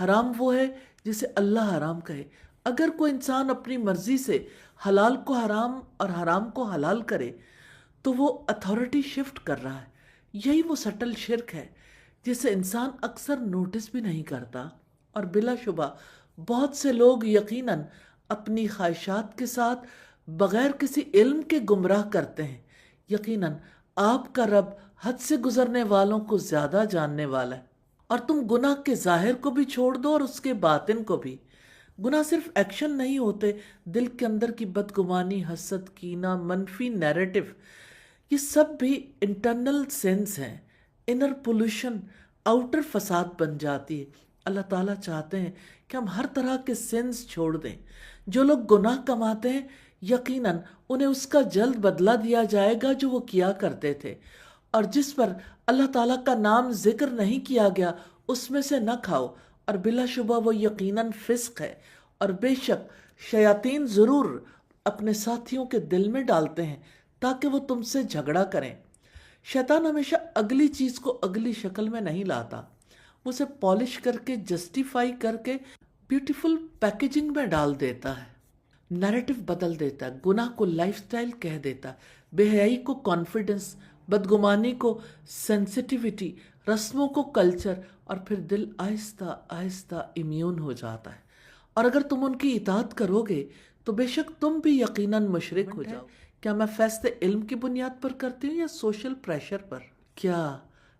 حرام وہ ہے جسے اللہ حرام کہے۔ اگر کوئی انسان اپنی مرضی سے حلال کو حرام اور حرام کو حلال کرے تو وہ اتھارٹی شفٹ کر رہا ہے۔ یہی وہ سٹل شرک ہے جسے انسان اکثر نوٹس بھی نہیں کرتا، اور بلا شبہ بہت سے لوگ یقیناً اپنی خواہشات کے ساتھ بغیر کسی علم کے گمراہ کرتے ہیں۔ یقیناً آپ کا رب حد سے گزرنے والوں کو زیادہ جاننے والا ہے، اور تم گناہ کے ظاہر کو بھی چھوڑ دو اور اس کے باطن کو بھی۔ گناہ صرف ایکشن نہیں ہوتے، دل کے اندر کی بدگمانی، حسد، کینہ، منفی نیریٹو، یہ سب بھی انٹرنل سینس ہیں۔ انر پولوشن آؤٹر فساد بن جاتی ہے۔ اللہ تعالیٰ چاہتے ہیں کہ ہم ہر طرح کے سینس چھوڑ دیں۔ جو لوگ گناہ کماتے ہیں یقیناً انہیں اس کا جلد بدلہ دیا جائے گا جو وہ کیا کرتے تھے، اور جس پر اللہ تعالیٰ کا نام ذکر نہیں کیا گیا اس میں سے نہ کھاؤ، اور بلا شبہ وہ یقیناً فسق ہے۔ اور بے شک شیاطین ضرور اپنے ساتھیوں کے دل میں ڈالتے ہیں تاکہ وہ تم سے جھگڑا کریں۔ شیطان ہمیشہ اگلی چیز کو اگلی شکل میں نہیں لاتا، وہ اسے پالش کر کے، جسٹیفائی کر کے بیوٹیفل پیکیجنگ میں ڈال دیتا ہے، نیریٹو بدل دیتا ہے، گناہ کو لائف سٹائل کہہ دیتا ہے، بے حیائی کو کانفیڈنس، بدگمانی کو سینسٹیوٹی، رسموں کو کلچر، اور پھر دل آہستہ آہستہ امیون ہو جاتا ہے۔ اور اگر تم ان کی اطاعت کرو گے تو بے شک تم بھی یقیناً مشرک ہو جاؤ۔ کیا میں فیصلے علم کی بنیاد پر کرتی ہوں یا سوشل پریشر پر؟ کیا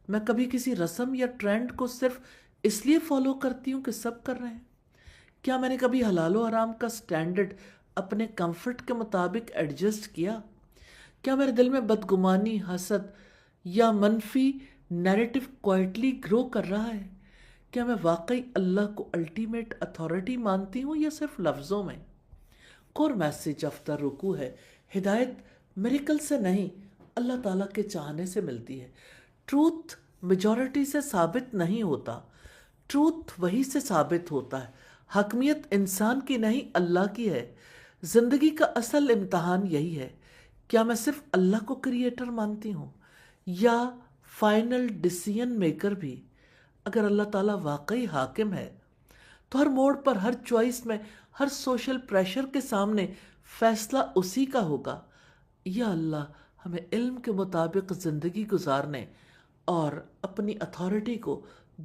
میں کبھی کسی رسم یا ٹرینڈ کو صرف اس لیے فالو کرتی ہوں کہ سب کر رہے ہیں؟ کیا میں نے کبھی حلال و حرام کا سٹینڈرڈ اپنے کمفرٹ کے مطابق ایڈجسٹ کیا؟ کیا میرے دل میں بدگمانی، حسد یا منفی نیریٹو کوائٹلی گرو کر رہا ہے؟ کیا میں واقعی اللہ کو الٹیمیٹ اتھارٹی مانتی ہوں یا صرف لفظوں میں؟ کور میسج آف دا رکوع ہے، ہدایت میریکل سے نہیں، اللہ تعالیٰ کے چاہنے سے ملتی ہے۔ ٹروتھ میجورٹی سے ثابت نہیں ہوتا، ٹروتھ وہی سے ثابت ہوتا ہے۔ حکمیت انسان کی نہیں، اللہ کی ہے۔ زندگی کا اصل امتحان یہی ہے، کیا میں صرف اللہ کو کریٹر مانتی ہوں یا فائنل ڈیسیژن میکر بھی؟ اگر اللہ تعالیٰ واقعی حاکم ہے تو ہر موڑ پر، ہر چوائس میں، ہر سوشل پریشر کے سامنے فیصلہ اسی کا ہوگا۔ یا اللہ ہمیں علم کے مطابق زندگی گزارنے اور اپنی اتھارٹی کو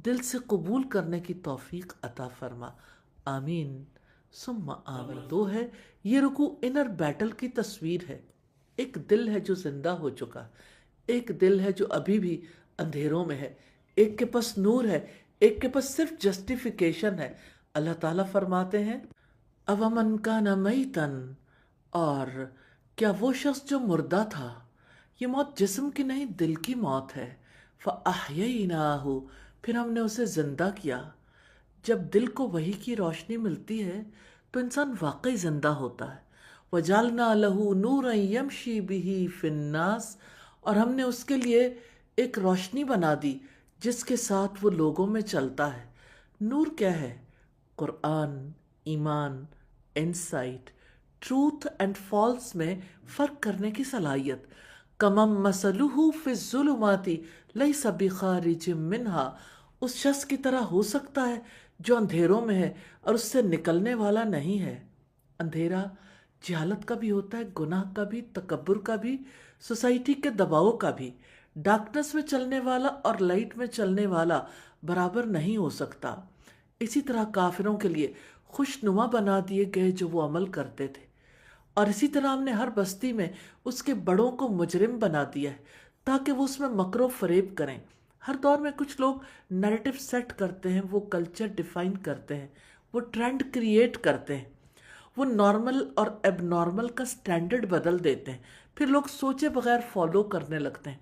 دل سے قبول کرنے کی توفیق عطا فرما، آمین ثم آمین۔ دو ہے، یہ رکوع انر بیٹل کی تصویر ہے۔ ایک دل ہے جو زندہ ہو چکا، ایک دل ہے جو ابھی بھی اندھیروں میں ہے، ایک کے پاس نور ہے، ایک کے پاس صرف جسٹیفیکیشن ہے۔ اللہ تعالیٰ فرماتے ہیں اومن کان میتن، اور کیا وہ شخص جو مردہ تھا، یہ موت جسم کی نہیں دل کی موت ہے، فاحییناہ، پھر ہم نے اسے زندہ کیا۔ جب دل کو وحی کی روشنی ملتی ہے تو انسان واقعی زندہ ہوتا ہے۔ وجعلنا لہ نورا یمشی بہ فی الناس، اور ہم نے اس کے لیے ایک روشنی بنا دی جس کے ساتھ وہ لوگوں میں چلتا ہے۔ نور کیا ہے؟ قرآن، ایمان، انسائٹ، ٹروتھ اینڈ فالس میں فرق کرنے کی صلاحیت۔ کمم مثلہ فی الظلمات لیس بخارج منہا، اس شخص کی طرح ہو سکتا ہے جو اندھیروں میں ہے اور اس سے نکلنے والا نہیں ہے۔ اندھیرا جہالت کا بھی ہوتا ہے، گناہ کا بھی، تکبر کا بھی، سوسائٹی کے دباؤ کا بھی۔ ڈارکنس میں چلنے والا اور لائٹ میں چلنے والا برابر نہیں ہو سکتا۔ اسی طرح کافروں کے لیے خوشنما بنا دیے گئے جو وہ عمل کرتے تھے، اور اسی طرح ہم نے ہر بستی میں اس کے بڑوں کو مجرم بنا دیا ہے تاکہ وہ اس میں مکر و فریب کریں۔ ہر دور میں کچھ لوگ نیریٹو سیٹ کرتے ہیں، وہ کلچر ڈیفائن کرتے ہیں، وہ ٹرینڈ کریٹ کرتے ہیں، وہ نارمل اور ایب نارمل کا سٹینڈرڈ بدل دیتے ہیں، پھر لوگ سوچے بغیر فالو کرنے لگتے ہیں۔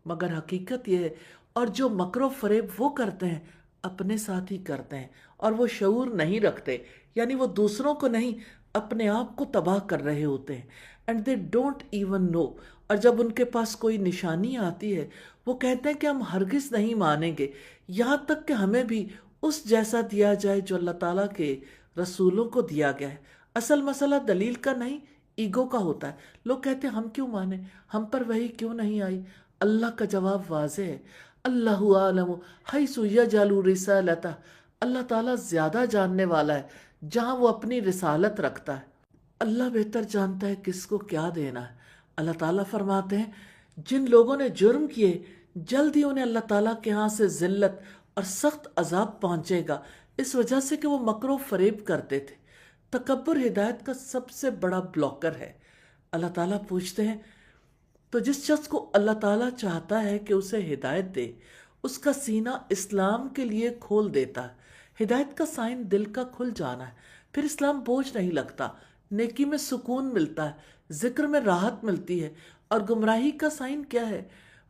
مگر حقیقت یہ ہے، اور جو مکر و فریب وہ کرتے ہیں اپنے ساتھ ہی کرتے ہیں، اور وہ شعور نہیں رکھتے، یعنی وہ دوسروں کو نہیں اپنے آپ کو تباہ کر رہے ہوتے ہیں۔ And they don't even know, اور جب ان کے پاس کوئی نشانی آتی ہے وہ کہتے ہیں کہ ہم ہرگز نہیں مانیں گے یہاں تک کہ ہمیں بھی اس جیسا دیا جائے جو اللہ تعالیٰ کے رسولوں کو دیا گیا ہے۔ اصل مسئلہ دلیل کا نہیں، ایگو کا ہوتا ہے۔ لوگ کہتے ہیں ہم کیوں مانیں، ہم پر وحی کیوں نہیں آئی؟ اللہ کا جواب واضح ہے، اللہ عالم حیث یجعل رسالتہ، اللہ تعالیٰ زیادہ جاننے والا ہے جہاں وہ اپنی رسالت رکھتا ہے۔ اللہ بہتر جانتا ہے کس کو کیا دینا ہے۔ اللہ تعالیٰ فرماتے ہیں جن لوگوں نے جرم کیے جلد ہی انہیں اللہ تعالیٰ کے ہاں سے ذلت اور سخت عذاب پہنچے گا، اس وجہ سے کہ وہ مکر و فریب کرتے تھے۔ تکبر ہدایت کا سب سے بڑا بلاکر ہے۔ اللہ تعالیٰ پوچھتے ہیں تو جس شخص کو اللہ تعالیٰ چاہتا ہے کہ اسے ہدایت دے، اس کا سینہ اسلام کے لیے کھول دیتا ہے۔ ہدایت کا سائن دل کا کھل جانا ہے، پھر اسلام بوجھ نہیں لگتا، نیکی میں سکون ملتا ہے، ذکر میں راحت ملتی ہے۔ اور گمراہی کا سائن کیا ہے؟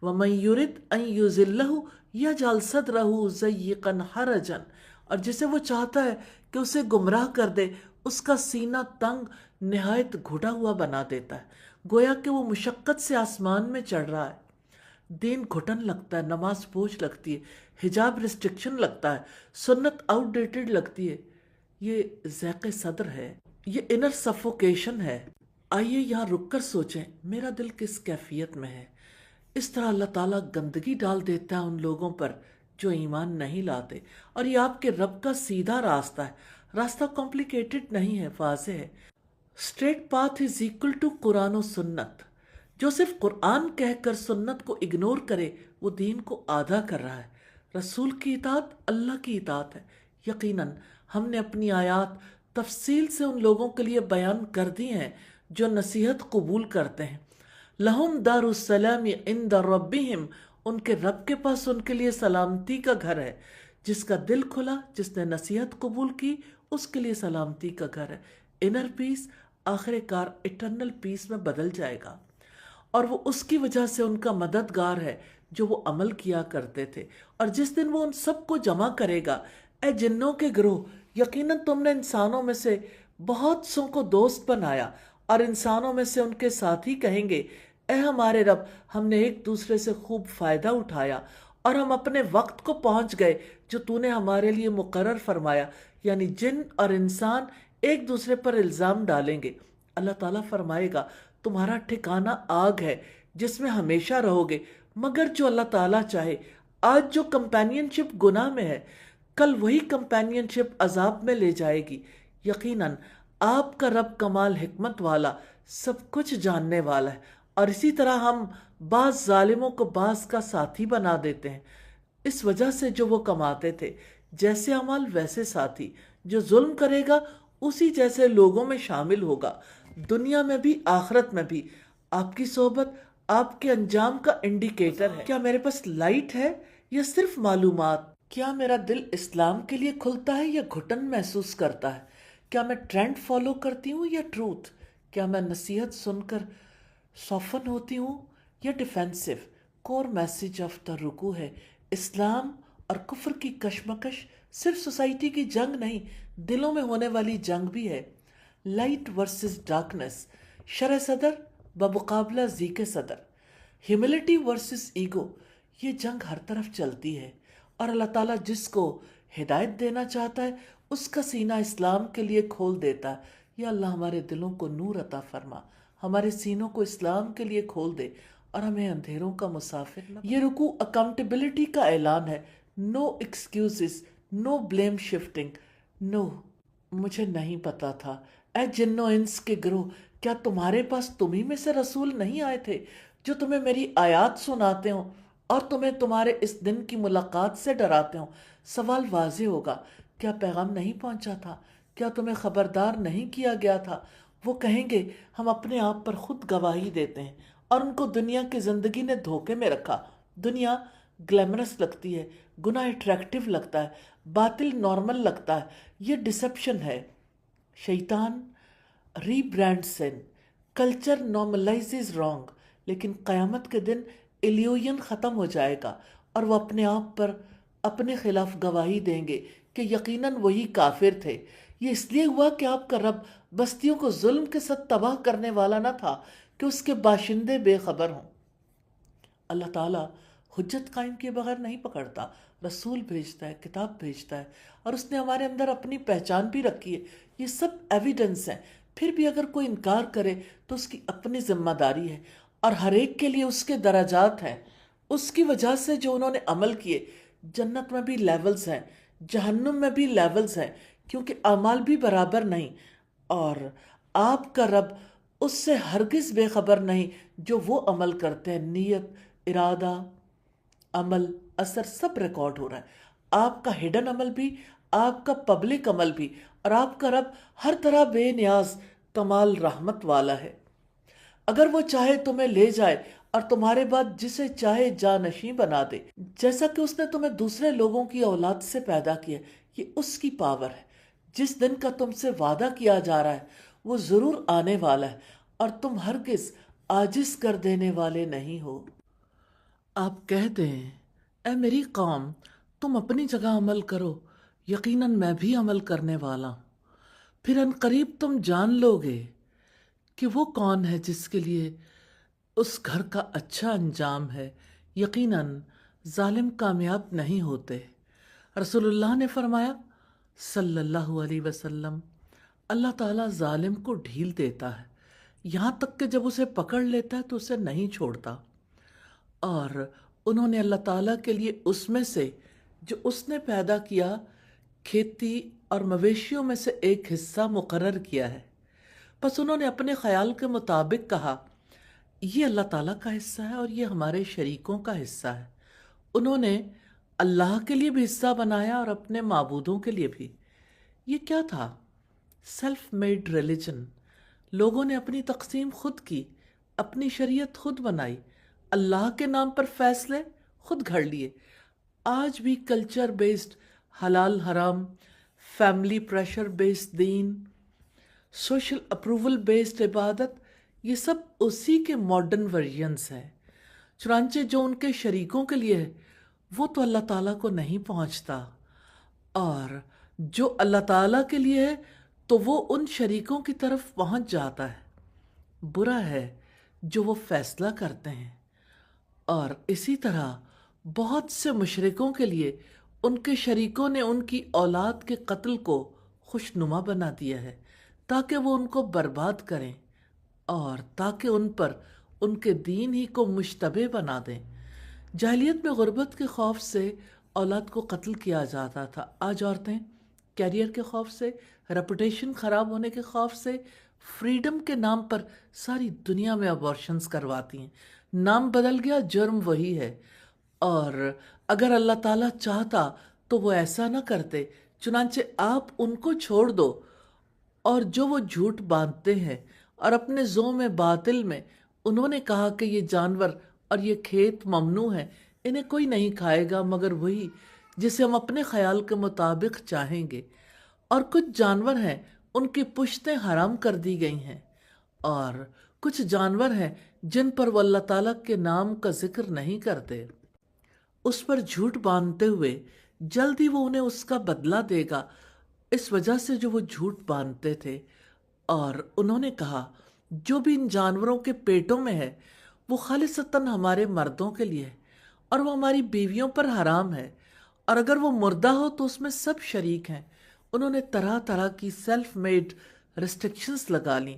وَمَن يُرِدْ أَن يُضِلَّهُ يَجْعَلْ صَدْرَهُ ضَيِّقًا حَرَجًا، اور جسے وہ چاہتا ہے کہ اسے گمراہ کر دے، اس کا سینہ تنگ نہایت گھٹا ہوا بنا دیتا ہے، گویا کہ وہ مشقت سے آسمان میں چڑھ رہا ہے۔ دین گھٹن لگتا ہے، نماز بوجھ لگتی ہے، حجاب ریسٹرکشن لگتا ہے، سنت آؤٹ ڈیٹڈ لگتی ہے۔ یہ ضیق صدر ہے، یہ انر سفوکیشن ہے۔ آئیے یہاں رک کر سوچیں میرا دل کس کیفیت میں ہے۔ اس طرح اللہ تعالیٰ گندگی ڈال دیتا ہے ان لوگوں پر جو ایمان نہیں لاتے، اور یہ آپ کے رب کا سیدھا راستہ ہے۔ راستہ کمپلیکیٹڈ نہیں ہے، واضح ہے۔ Straight path is equal to قرآن و سنت۔ جو صرف قرآن کہہ کر سنت کو اگنور کرے وہ دین کو آدھا کر رہا ہے۔ رسول کی اطاعت اللہ کی اطاعت ہے۔ یقیناً ہم نے اپنی آیات تفصیل سے ان لوگوں کے لیے بیان کر دی ہیں جو نصیحت قبول کرتے ہیں۔ لہم دار السلام عند ربہم، ان کے رب کے پاس ان کے لیے سلامتی کا گھر ہے۔ جس کا دل کھلا، جس نے نصیحت قبول کی، اس کے لیے سلامتی کا گھر ہے۔ انر پیس آخر کار اٹرنل پیس میں بدل جائے گا، اور وہ اس کی وجہ سے ان کا مددگار ہے جو وہ عمل کیا کرتے تھے۔ اور جس دن وہ ان سب کو جمع کرے گا، اے جنوں کے گروہ، یقیناً تم نے انسانوں میں سے بہت سوں کو دوست بنایا، اور انسانوں میں سے ان کے ساتھی کہیں گے اے ہمارے رب، ہم نے ایک دوسرے سے خوب فائدہ اٹھایا، اور ہم اپنے وقت کو پہنچ گئے جو تو نے ہمارے لیے مقرر فرمایا۔ یعنی جن اور انسان ایک دوسرے پر الزام ڈالیں گے۔ اللہ تعالیٰ فرمائے گا تمہارا ٹھکانہ آگ ہے جس میں ہمیشہ رہو گے، مگر جو اللہ تعالیٰ چاہے۔ آج جو کمپینین شپ گناہ میں ہے، کل وہی کمپینین شپ عذاب میں لے جائے گی۔ یقیناً آپ کا رب کمال حکمت والا، سب کچھ جاننے والا ہے۔ اور اسی طرح ہم بعض ظالموں کو بعض کا ساتھی بنا دیتے ہیں، اس وجہ سے جو وہ کماتے تھے۔ جیسے عمل ویسے ساتھی، جو ظلم کرے گا اسی جیسے لوگوں میں شامل ہوگا، دنیا میں بھی آخرت میں بھی۔ آپ کی صحبت آپ کے انجام کا انڈیکیٹر ہے۔ کیا میرے پاس لائٹ ہے یا صرف معلومات؟ کیا میرا دل اسلام کے لیے کھلتا ہے یا گھٹن محسوس کرتا ہے؟ کیا میں ٹرینڈ فالو کرتی ہوں یا ٹروتھ؟ کیا میں نصیحت سن کر سوفن ہوتی ہوں یا defensive? Core message of the رکوع ہے اسلام اور کفر کی کشمکش صرف سوسائٹی کی جنگ نہیں، دلوں میں ہونے والی جنگ بھی ہے۔ لائٹ ورسز ڈارکنس، شرح صدر بمقابلہ ضیق صدر، ہیوملٹی ورسز ایگو، یہ جنگ ہر طرف چلتی ہے۔ اور اللہ تعالیٰ جس کو ہدایت دینا چاہتا ہے اس کا سینہ اسلام کے لیے کھول دیتا ہے۔ یا اللہ ہمارے دلوں کو نور عطا فرما، ہمارے سینوں کو اسلام کے لیے کھول دے، اور ہمیں اندھیروں کا مسافر نہ۔ یہ رکوع اکاؤنٹیبلٹی کا اعلان ہے۔ نو ایکسکیوزز، نو بلیم شفٹنگ، نو مجھے نہیں پتا تھا۔ اے جن و انس کے گروہ، کیا تمہارے پاس تمہیں میں سے رسول نہیں آئے تھے جو تمہیں میری آیات سناتے ہوں اور تمہیں تمہارے اس دن کی ملاقات سے ڈراتے ہوں؟ سوال واضح ہوگا، کیا پیغام نہیں پہنچا تھا؟ کیا تمہیں خبردار نہیں کیا گیا تھا؟ وہ کہیں گے ہم اپنے آپ پر خود گواہی دیتے ہیں، اور ان کو دنیا کی زندگی نے دھوکے میں رکھا۔ دنیا گلیمرس لگتی ہے، گناہ اٹریکٹیو لگتا ہے، باطل نارمل لگتا ہے۔ یہ ڈسپشن ہے۔ شیطان ری برانڈ سن، کلچر نارملائزز رانگ، لیکن قیامت کے دن ایلیوژن ختم ہو جائے گا، اور وہ اپنے آپ پر اپنے خلاف گواہی دیں گے کہ یقیناً وہی کافر تھے۔ یہ اس لیے ہوا کہ آپ کا رب بستیوں کو ظلم کے ساتھ تباہ کرنے والا نہ تھا کہ اس کے باشندے بے خبر ہوں۔ اللہ تعالیٰ حجت قائم کیے بغیر نہیں پکڑتا، رسول بھیجتا ہے، کتاب بھیجتا ہے، اور اس نے ہمارے اندر اپنی پہچان بھی رکھی ہے۔ یہ سب ایویڈنس ہیں۔ پھر بھی اگر کوئی انکار کرے تو اس کی اپنی ذمہ داری ہے، اور ہر ایک کے لیے اس کے درجات ہیں۔ اس کی وجہ سے جو انہوں نے عمل کیے، جنت میں بھی لیولز ہیں۔ جہنم میں بھی لیولز ہیں، کیونکہ اعمال بھی برابر نہیں، اور آپ کا رب اس سے ہرگز بے خبر نہیں جو وہ عمل کرتے ہیں۔ نیت، ارادہ، عمل، اثر سب ریکارڈ ہو رہا ہے، آپ کا ہڈن عمل بھی، آپ کا پبلک عمل بھی، اور آپ کا رب ہر طرح بے نیاز کمال رحمت والا ہے۔ اگر وہ چاہے تمہیں لے جائے اور تمہارے بعد جسے چاہے جانشیں بنا دے، جیسا کہ اس نے تمہیں دوسرے لوگوں کی اولاد سے پیدا کیا، یہ اس کی پاور ہے۔ جس دن کا تم سے وعدہ کیا جا رہا ہے وہ ضرور آنے والا ہے، اور تم ہرگز عاجز کر دینے والے نہیں ہو۔ آپ کہہ دیں، اے میری قوم، تم اپنی جگہ عمل کرو، یقیناً میں بھی عمل کرنے والا ہوں۔ پھر ان قریب تم جان لو گے کہ وہ کون ہے جس کے لیے اس گھر کا اچھا انجام ہے۔ یقیناً ظالم کامیاب نہیں ہوتے۔ رسول اللہ نے فرمایا صلی اللہ علیہ وسلم، اللہ تعالیٰ ظالم کو ڈھیل دیتا ہے، یہاں تک کہ جب اسے پکڑ لیتا ہے تو اسے نہیں چھوڑتا۔ اور انہوں نے اللہ تعالیٰ کے لیے اس میں سے جو اس نے پیدا کیا، کھیتی اور مویشیوں میں سے ایک حصہ مقرر کیا ہے۔ بس انہوں نے اپنے خیال کے مطابق کہا یہ اللہ تعالیٰ کا حصہ ہے اور یہ ہمارے شریکوں کا حصہ ہے۔ انہوں نے اللہ کے لیے بھی حصہ بنایا اور اپنے معبودوں کے لیے بھی۔ یہ کیا تھا؟ Self made religion. لوگوں نے اپنی تقسیم خود کی، اپنی شریعت خود بنائی، اللہ کے نام پر فیصلے خود گھڑ لیے۔ آج بھی کلچر بیسڈ حلال حرام، فیملی پریشر بیسڈ دین، سوشل اپروول بیسڈ عبادت، یہ سب اسی کے ماڈرن ورژنز ہیں۔ چنانچہ جو ان کے شریکوں کے لیے ہے وہ تو اللہ تعالیٰ کو نہیں پہنچتا، اور جو اللہ تعالیٰ کے لیے ہے تو وہ ان شریکوں کی طرف پہنچ جاتا ہے۔ برا ہے جو وہ فیصلہ کرتے ہیں۔ اور اسی طرح بہت سے مشرکوں کے لیے ان کے شریکوں نے ان کی اولاد کے قتل کو خوشنما بنا دیا ہے، تاکہ وہ ان کو برباد کریں اور تاکہ ان پر ان کے دین ہی کو مشتبہ بنا دیں۔ جاہلیت میں غربت کے خوف سے اولاد کو قتل کیا جاتا تھا۔ آج عورتیں کیریئر کے خوف سے، ریپوٹیشن خراب ہونے کے خوف سے، فریڈم کے نام پر ساری دنیا میں ابارشنز کرواتی ہیں۔ نام بدل گیا، جرم وہی ہے۔ اور اگر اللہ تعالیٰ چاہتا تو وہ ایسا نہ کرتے، چنانچہ آپ ان کو چھوڑ دو، اور جو وہ جھوٹ باندھتے ہیں اور اپنے زوم باطل میں انہوں نے کہا کہ یہ جانور اور یہ کھیت ممنوع ہیں، انہیں کوئی نہیں کھائے گا مگر وہی جسے ہم اپنے خیال کے مطابق چاہیں گے۔ اور کچھ جانور ہیں ان کی پشتیں حرام کر دی گئی ہیں، اور کچھ جانور ہیں جن پر وہ اللہ تعالیٰ کے نام کا ذکر نہیں کرتے۔ اس پر جھوٹ باندھتے ہوئے جلد ہی وہ انہیں اس کا بدلہ دے گا، اس وجہ سے جو وہ جھوٹ باندھتے تھے۔ اور انہوں نے کہا جو بھی ان جانوروں کے پیٹوں میں ہے وہ خالصتاً ہمارے مردوں کے لیے ہے، اور وہ ہماری بیویوں پر حرام ہے، اور اگر وہ مردہ ہو تو اس میں سب شریک ہیں۔ انہوں نے طرح طرح کی سیلف میڈ ریسٹرکشنز لگا لیں۔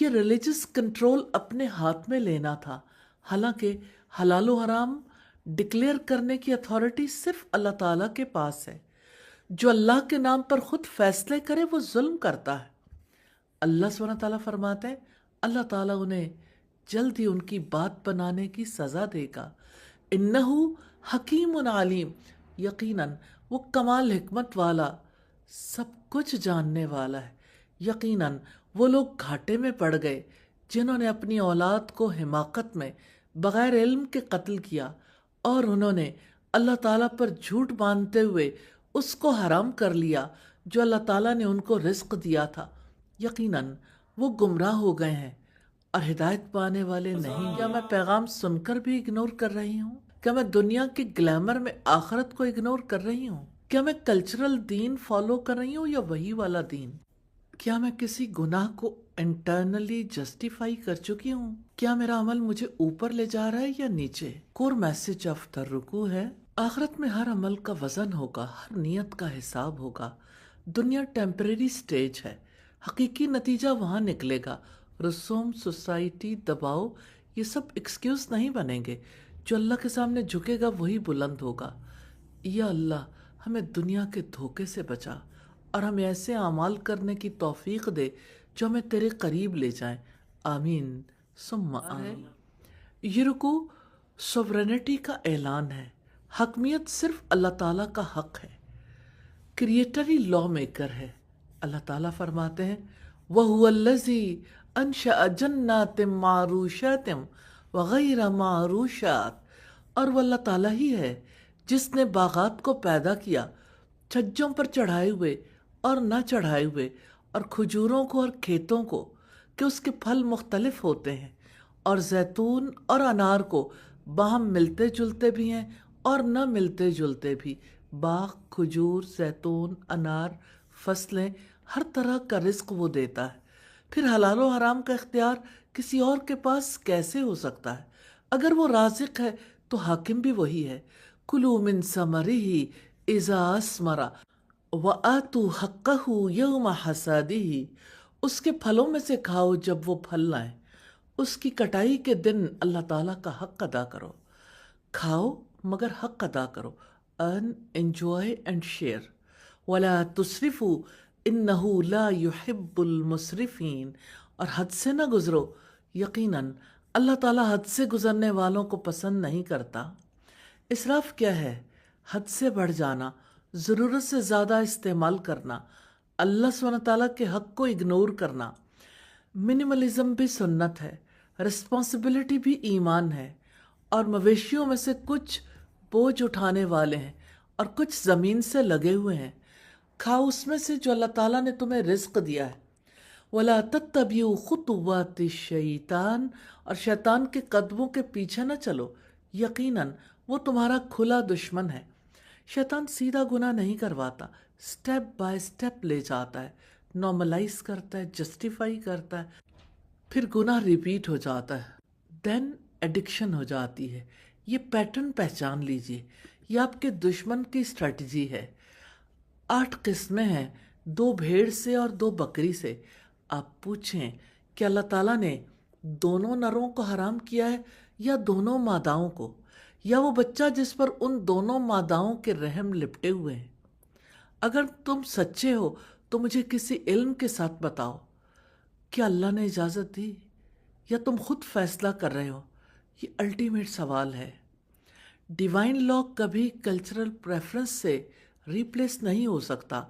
یہ ریلیجس کنٹرول اپنے ہاتھ میں لینا تھا، حالانکہ حلال و حرام ڈکلیئر کرنے کی اتھارٹی صرف اللہ تعالیٰ کے پاس ہے۔ جو اللہ کے نام پر خود فیصلے کرے وہ ظلم کرتا ہے۔ اللہ سبحانہ تعالیٰ فرماتے ہیں اللہ تعالیٰ انہیں جلد ہی ان کی بات بنانے کی سزا دے گا۔ انہو حکیم علیم، یقیناً وہ کمال حکمت والا، سب کچھ جاننے والا ہے۔ یقیناً وہ لوگ گھاٹے میں پڑ گئے جنہوں نے اپنی اولاد کو حماقت میں بغیر علم کے قتل کیا، اور انہوں نے اللہ تعالیٰ پر جھوٹ باندھتے ہوئے اس کو حرام کر لیا جو اللہ تعالیٰ نے ان کو رزق دیا تھا۔ یقیناً وہ گمراہ ہو گئے ہیں اور ہدایت پانے والے نہیں۔ کیا میں پیغام سن کر بھی اگنور کر رہی ہوں؟ کیا میں دنیا کے گلیمر میں آخرت کو اگنور کر رہی ہوں؟ کیا میں کلچرل دین فالو کر رہی ہوں یا وہی والا دین؟ کیا میں کسی گناہ کو انٹرنلی جسٹیفائی کر چکی ہوں؟ کیا میرا عمل مجھے اوپر لے جا رہا ہے یا نیچے؟ کور میسج آف ترکو ہے آخرت میں ہر عمل کا وزن ہوگا، ہر نیت کا حساب ہوگا۔ دنیا ٹیمپریری سٹیج ہے، حقیقی نتیجہ وہاں نکلے گا۔ رسوم، سوسائٹی، دباؤ، یہ سب ایکسکیوز نہیں بنیں گے۔ جو اللہ کے سامنے جھکے گا وہی بلند ہوگا۔ یا اللہ ہمیں دنیا کے دھوکے سے بچا اور ہمیں ایسے اعمال کرنے کی توفیق دے جو ہمیں تیرے قریب لے جائیں، آمین ثم آمین۔ یہ رکوع سوورینٹی کا اعلان ہے، حکمیت صرف اللہ تعالیٰ کا حق ہے، کریٹر ہی لا میکر ہے۔ اللہ تعالیٰ فرماتے ہیں وَهُوَ الَّذِي أَنشَأَ جَنَّاتٍ مَعْرُوشَاتٍ وَغَيْرَ مَعْرُوشَاتٍ، اور وہ اللہ تعالیٰ ہی ہے جس نے باغات کو پیدا کیا، چھجوں پر چڑھائے ہوئے اور نہ چڑھائے ہوئے، اور کھجوروں کو اور کھیتوں کو کہ اس کے پھل مختلف ہوتے ہیں، اور زیتون اور انار کو باہم ملتے جلتے بھی ہیں اور نہ ملتے جلتے بھی۔ باغ، کھجور، زیتون، انار، فصلیں، ہر طرح کا رزق وہ دیتا ہے۔ پھر حلال و حرام کا اختیار کسی اور کے پاس کیسے ہو سکتا ہے؟ اگر وہ رازق ہے تو حاکم بھی وہی ہے۔ کلوا من ثمرہ اذا اثمر وآتوا حقہ یوم حصادہ، اس کے پھلوں میں سے کھاؤ جب وہ پھل لائیں، اس کی کٹائی کے دن اللہ تعالیٰ کا حق ادا کرو۔ کھاؤ مگر حق ادا کرو، ارن، انجوائے اینڈ شیئر۔ ولا تسرفوا انہ لا یحب المسرفین، اور حد سے نہ گزرو، یقیناً اللہ تعالیٰ حد سے گزرنے والوں کو پسند نہیں کرتا۔ اسراف کیا ہے؟ حد سے بڑھ جانا، ضرورت سے زیادہ استعمال کرنا، اللہ سبحانہ تعالیٰ کے حق کو اگنور کرنا۔ منیملزم بھی سنت ہے، رسپانسبلٹی بھی ایمان ہے، اور مویشیوں میں سے کچھ بوجھ اٹھانے والے ہیں اور کچھ زمین سے لگے ہوئے ہیں۔ کھاؤ اس میں سے جو اللہ تعالیٰ نے تمہیں رزق دیا ہے۔ وَلَا تَتَّبِعُوا خُطُوَّاتِ الشَّیطان، اور شیطان کے قدموں کے پیچھے نہ چلو، یقیناً وہ تمہارا کھلا دشمن ہے۔ شیطان سیدھا گناہ نہیں کرواتا، سٹیپ بائی سٹیپ لے جاتا ہے، نارملائز کرتا ہے، جسٹیفائی کرتا ہے، پھر گناہ ریپیٹ ہو جاتا ہے، دین ایڈکشن ہو جاتی ہے۔ یہ پیٹرن پہچان لیجئے، یہ آپ کے دشمن کی اسٹریٹجی ہے۔ 8 قسمیں ہیں، 2 بھیڑ سے اور 2 بکری سے۔ آپ پوچھیں کہ اللہ تعالیٰ نے دونوں نروں کو حرام کیا ہے یا دونوں ماداؤں کو، یا وہ بچہ جس پر ان دونوں ماداؤں کے رحم لپٹے ہوئے ہیں؟ اگر تم سچے ہو تو مجھے کسی علم کے ساتھ بتاؤ، کیا اللہ نے اجازت دی یا تم خود فیصلہ کر رہے ہو؟ یہ الٹیمیٹ سوال ہے۔ ڈیوائن لا کبھی کلچرل پریفرنس سے ریپلیس نہیں ہو سکتا۔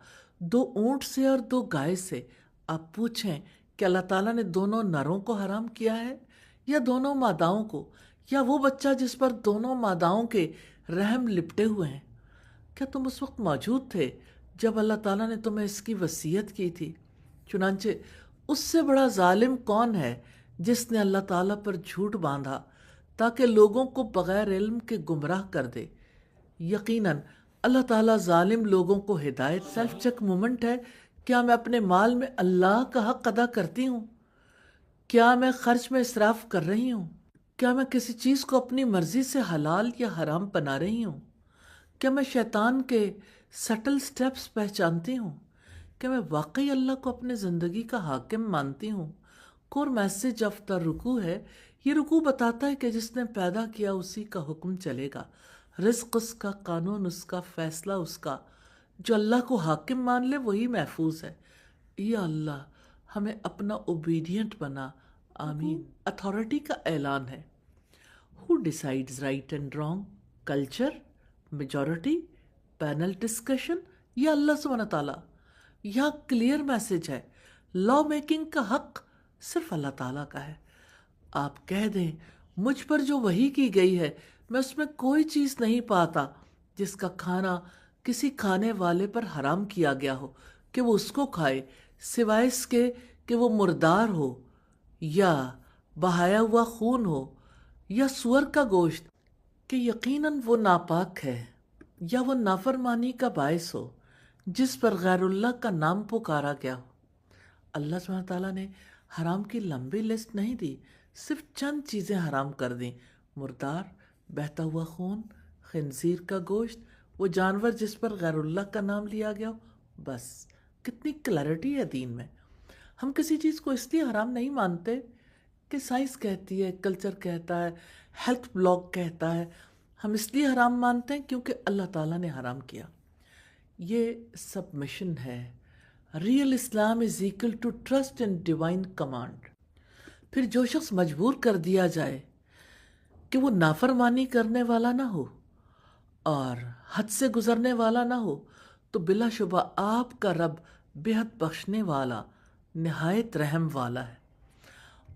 2 اونٹ سے اور 2 گائے سے۔ آپ پوچھیں کہ اللہ تعالیٰ نے دونوں نروں کو حرام کیا ہے یا دونوں ماداؤں کو، یا وہ بچہ جس پر دونوں ماداؤں کے رحم لپٹے ہوئے ہیں؟ کیا تم اس وقت موجود تھے جب اللہ تعالیٰ نے تمہیں اس کی وصیت کی تھی؟ چنانچہ اس سے بڑا ظالم کون ہے جس نے اللہ تعالیٰ پر جھوٹ باندھا تاکہ لوگوں کو بغیر علم کے گمراہ کر دے؟ یقیناً اللہ تعالیٰ ظالم لوگوں کو ہدایت۔ سیلف چیک مومنٹ ہے، کیا میں اپنے مال میں اللہ کا حق ادا کرتی ہوں؟ کیا میں خرچ میں اسراف کر رہی ہوں؟ کیا میں کسی چیز کو اپنی مرضی سے حلال یا حرام بنا رہی ہوں؟ کیا میں شیطان کے سٹل سٹیپس پہچانتی ہوں؟ کیا میں واقعی اللہ کو اپنے زندگی کا حاکم مانتی ہوں؟ کور میسج آف دا رکوع ہے، یہ رکوع بتاتا ہے کہ جس نے پیدا کیا اسی کا حکم چلے گا، رزق اس کا، قانون اس کا، فیصلہ اس کا۔ جو اللہ کو حاکم مان لے وہی محفوظ ہے۔ یا اللہ ہمیں اپنا اوبیڈینٹ بنا، آمین۔ اتھارٹی کا اعلان ہے۔ Who decides right and wrong? Culture, majority, panel discussion یا اللہ سبحانہ تعالیٰ؟ یہاں کلیئر میسج ہے، لا میکنگ کا حق صرف اللہ تعالیٰ کا ہے۔ آپ کہہ دیں مجھ پر جو وحی کی گئی ہے میں اس میں کوئی چیز نہیں پاتا جس کا کھانا کسی کھانے والے پر حرام کیا گیا ہو کہ وہ اس کو کھائے، سوائے اس کے کہ وہ مردار ہو، یا بہایا ہوا خون ہو، یا سور کا گوشت، کہ یقیناً وہ ناپاک ہے، یا وہ نافرمانی کا باعث ہو جس پر غیر اللہ کا نام پکارا گیا ہو۔ اللہ سبحانہ تعالیٰ نے حرام کی لمبی لسٹ نہیں دی، صرف چند چیزیں حرام کر دیں: مردار، بہتا ہوا خون، خنزیر کا گوشت، وہ جانور جس پر غیر اللہ کا نام لیا گیا ہو۔ بس کتنی کلیئرٹی ہے دین میں۔ ہم کسی چیز کو اس لیے حرام نہیں مانتے کہ سائنس کہتی ہے، کلچر کہتا ہے، ہیلتھ بلاگ کہتا ہے۔ ہم اس لیے حرام مانتے ہیں کیونکہ اللہ تعالیٰ نے حرام کیا۔ یہ سبمشن ہے. Real Islam is equal to trust in divine command. پھر جو شخص مجبور کر دیا جائے کہ وہ نافرمانی کرنے والا نہ ہو اور حد سے گزرنے والا نہ ہو، تو بلا شبہ آپ کا رب بے حد بخشنے والا، نہایت رحم والا ہے.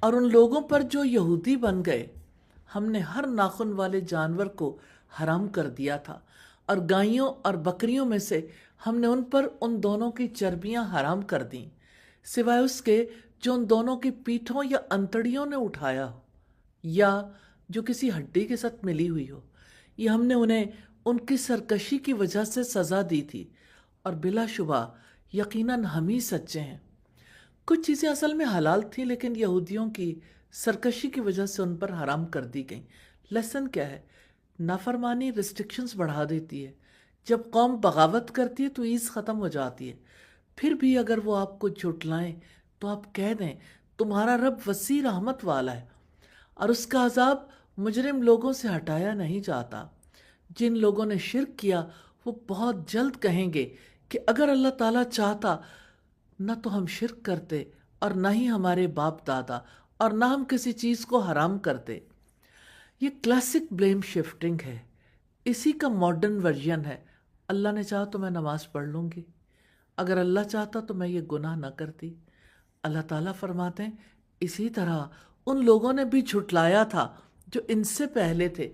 اور ان لوگوں پر جو یہودی بن گئے، ہم نے ہر ناخن والے جانور کو حرام کر دیا تھا، اور گائیوں اور بکریوں میں سے ہم نے ان پر ان دونوں کی چربیاں حرام کر دیں، سوائے اس کے جو ان دونوں کی پیٹھوں یا انتڑیوں نے اٹھایا ہو، یا جو کسی ہڈی کے ساتھ ملی ہوئی ہو. یہ ہم نے انہیں ان کی سرکشی کی وجہ سے سزا دی تھی، اور بلا شبہ یقیناً ہم ہی سچے ہیں. کچھ چیزیں اصل میں حلال تھیں، لیکن یہودیوں کی سرکشی کی وجہ سے ان پر حرام کر دی گئیں. لیسن کیا ہے؟ نافرمانی ریسٹرکشنز بڑھا دیتی ہے. جب قوم بغاوت کرتی ہے تو ایز ختم ہو جاتی ہے. پھر بھی اگر وہ آپ کو جھٹلائیں تو آپ کہہ دیں تمہارا رب وسیع رحمت والا ہے، اور اس کا عذاب مجرم لوگوں سے ہٹایا نہیں جاتا. جن لوگوں نے شرک کیا وہ بہت جلد کہیں گے کہ اگر اللہ تعالیٰ چاہتا نہ تو ہم شرک کرتے، اور نہ ہی ہمارے باپ دادا، اور نہ ہم کسی چیز کو حرام کرتے. یہ کلاسک بلیم شفٹنگ ہے. اسی کا ماڈرن ورژن ہے. اللہ نے چاہا تو میں نماز پڑھ لوں گی، اگر اللہ چاہتا تو میں یہ گناہ نہ کرتی. اللہ تعالیٰ فرماتے ہیں اسی طرح ان لوگوں نے بھی جھٹلایا تھا جو ان سے پہلے تھے،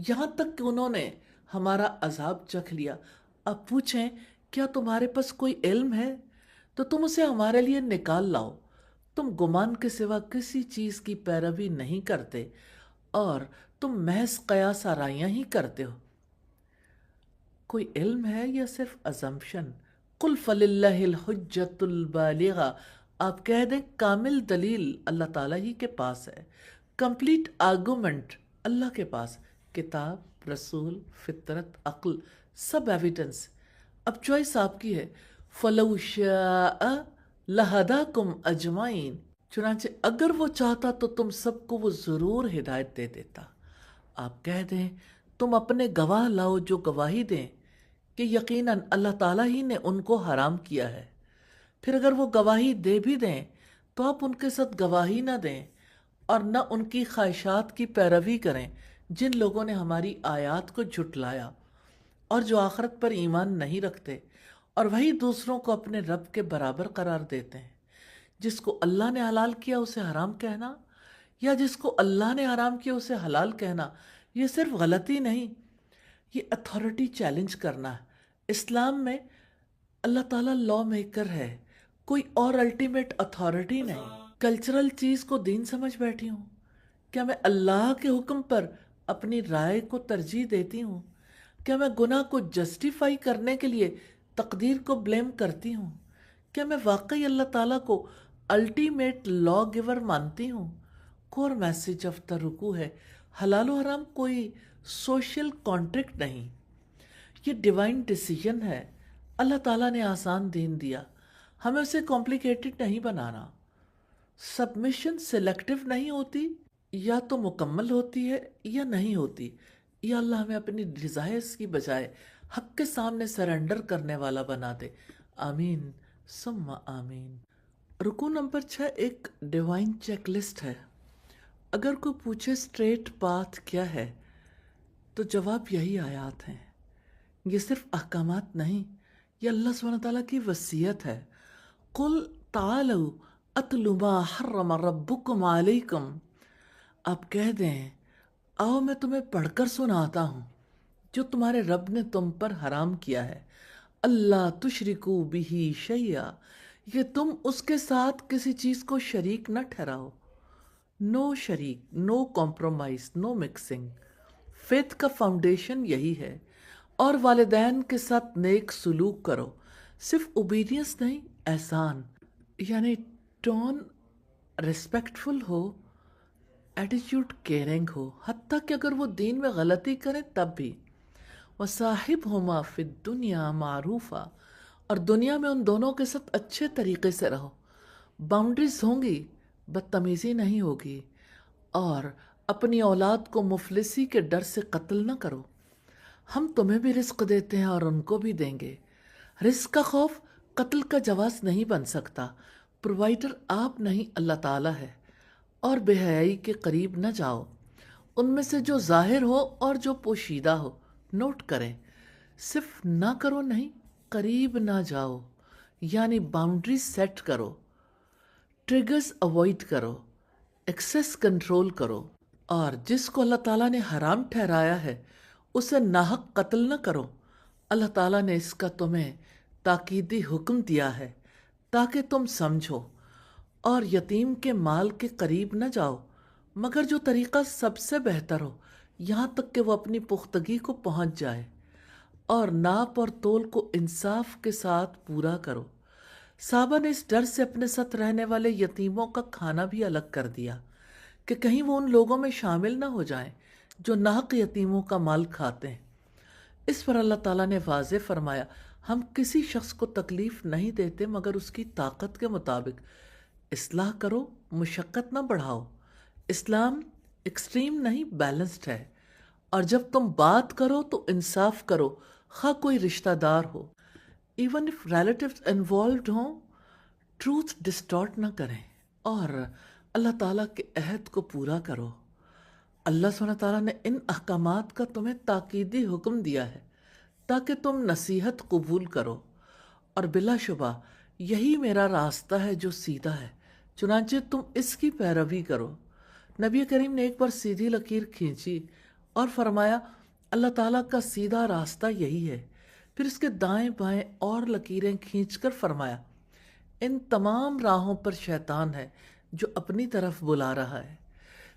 یہاں تک کہ انہوں نے ہمارا عذاب چکھ لیا. اب پوچھیں کیا تمہارے پاس کوئی علم ہے تو تم اسے ہمارے لیے نکال لاؤ. تم گمان کے سوا کسی چیز کی پیروی نہیں کرتے، اور تم محض قیاس آرائیاں ہی کرتے ہو. کوئی علم ہے یا صرف ازمپشن؟ قل فللہ الحجۃ البالغہ. آپ کہہ دیں کامل دلیل اللہ تعالیٰ ہی کے پاس ہے. کمپلیٹ آرگومنٹ اللہ کے پاس، کتاب، رسول، فطرت، عقل، سب ایویڈنس. اب چوائس آپ کی ہے. فلو شاء لہداکم اجمعین. چنانچہ اگر وہ چاہتا تو تم سب کو وہ ضرور ہدایت دے دیتا. آپ کہہ دیں تم اپنے گواہ لاؤ جو گواہی دیں کہ یقیناً اللہ تعالیٰ ہی نے ان کو حرام کیا ہے. پھر اگر وہ گواہی دے بھی دیں تو آپ ان کے ساتھ گواہی نہ دیں، اور نہ ان کی خواہشات کی پیروی کریں جن لوگوں نے ہماری آیات کو جھٹلایا اور جو آخرت پر ایمان نہیں رکھتے، اور وہی دوسروں کو اپنے رب کے برابر قرار دیتے ہیں. جس کو اللہ نے حلال کیا اسے حرام کہنا، یا جس کو اللہ نے حرام کیا اسے حلال کہنا، یہ صرف غلطی نہیں، یہ اتھارٹی چیلنج کرنا ہے. اسلام میں اللہ تعالیٰ لا میکر ہے، کوئی اور الٹیمیٹ اتھارٹی نہیں. کلچرل چیز کو دین سمجھ بیٹھی ہوں. کیا میں اللہ کے حکم پر اپنی رائے کو ترجیح دیتی ہوں؟ کیا میں گناہ کو جسٹیفائی کرنے کے لیے تقدیر کو بلیم کرتی ہوں؟ کیا میں واقعی اللہ تعالیٰ کو الٹیمیٹ لا گیور مانتی ہوں؟ کور میسج آف دا رکوع ہے حلال و حرام کوئی سوشل کانٹریکٹ نہیں، یہ ڈیوائن ڈیسیجن ہے. اللہ تعالیٰ نے آسان دین دیا، ہمیں اسے کمپلیکیٹڈ نہیں بنانا. سبمیشن سلیکٹیو نہیں ہوتی، یا تو مکمل ہوتی ہے یا نہیں ہوتی. یا اللہ ہمیں اپنی ڈیزائرز کی بجائے حق کے سامنے سرنڈر کرنے والا بنا دے. آمین ثم آمین. رکوع نمبر 6 ایک ڈیوائن چیک لسٹ ہے. اگر کوئی پوچھے اسٹریٹ پاتھ کیا ہے تو جواب یہی آیات ہیں. یہ صرف احکامات نہیں، یہ اللہ سبحانہ تعالیٰ کی وصیت ہے. قل تعالوا اتل ما حرم ربکم علیکم. آپ کہہ دیں آؤ میں تمہیں پڑھ کر سناتا ہوں جو تمہارے رب نے تم پر حرام کیا ہے. اللہ تشرکو بہ شیئا، کہ تم اس کے ساتھ کسی چیز کو شریک نہ ٹھہراؤ. نو شریک، نو کمپرومائز، نو مکسنگ. فیتھ کا فاؤنڈیشن یہی ہے. اور والدین کے ساتھ نیک سلوک کرو. صرف اوبیڈینس نہیں، احسان، یعنی ٹون ریسپیکٹفل ہو، ایٹیچیوڈ کیئرنگ ہو، حتیٰ کہ اگر وہ دین میں غلطی کریں تب بھی. وَصَاحِبْهُمَا فِي الدُّنْيَا مَعْرُوفًا، اور دنیا میں ان دونوں کے ساتھ اچھے طریقے سے رہو. باؤنڈریز ہوں گی، بدتمیزی نہیں ہوگی. اور اپنی اولاد کو مفلسی کے ڈر سے قتل نہ کرو. ہم تمہیں بھی رزق دیتے ہیں اور ان کو بھی دیں گے. رزق کا خوف قتل کا جواز نہیں بن سکتا۔ پرووائڈر آپ نہیں اللہ تعالیٰ ہے۔ اور بے حیائی کے قریب نہ جاؤ، ان میں سے جو ظاہر ہو اور جو پوشیدہ ہو۔ نوٹ کریں، صرف نہ کرو نہیں، قریب نہ جاؤ، یعنی باؤنڈری سیٹ کرو، ٹریگرز اوائڈ کرو، ایکسیس کنٹرول کرو، اور جس کو اللہ تعالیٰ نے حرام ٹھہرایا ہے اسے ناحق قتل نہ کرو۔ اللہ تعالیٰ نے اس کا تمہیں تاکیدی حکم دیا ہے تاکہ تم سمجھو۔ اور یتیم کے مال کے قریب نہ جاؤ مگر جو طریقہ سب سے بہتر ہو، یہاں تک کہ وہ اپنی پختگی کو پہنچ جائے، اور ناپ اور تول کو انصاف کے ساتھ پورا کرو۔ صحابہ نے اس ڈر سے اپنے ساتھ رہنے والے یتیموں کا کھانا بھی الگ کر دیا کہ کہیں وہ ان لوگوں میں شامل نہ ہو جائیں جو ناحق یتیموں کا مال کھاتے ہیں۔ اس پر اللہ تعالیٰ نے واضح فرمایا، ہم کسی شخص کو تکلیف نہیں دیتے مگر اس کی طاقت کے مطابق۔ اصلاح کرو، مشقت نہ بڑھاؤ۔ اسلام ایکسٹریم نہیں، بیلنسڈ ہے۔ اور جب تم بات کرو تو انصاف کرو، خواہ کوئی رشتہ دار ہو۔ ایون اف ریلیٹیوز انوالوڈ ہوں، ٹروتھ ڈسٹارٹ نہ کریں، اور اللہ تعالیٰ کے عہد کو پورا کرو۔ اللہ سبحانہ تعالیٰ نے ان احکامات کا تمہیں تاکیدی حکم دیا ہے تاکہ تم نصیحت قبول کرو، اور بلا شبہ یہی میرا راستہ ہے جو سیدھا ہے، چنانچہ تم اس کی پیروی کرو۔ نبی کریم نے ایک بار سیدھی لکیر کھینچی اور فرمایا، اللہ تعالیٰ کا سیدھا راستہ یہی ہے۔ پھر اس کے دائیں بائیں اور لکیریں کھینچ کر فرمایا، ان تمام راہوں پر شیطان ہے جو اپنی طرف بلا رہا ہے۔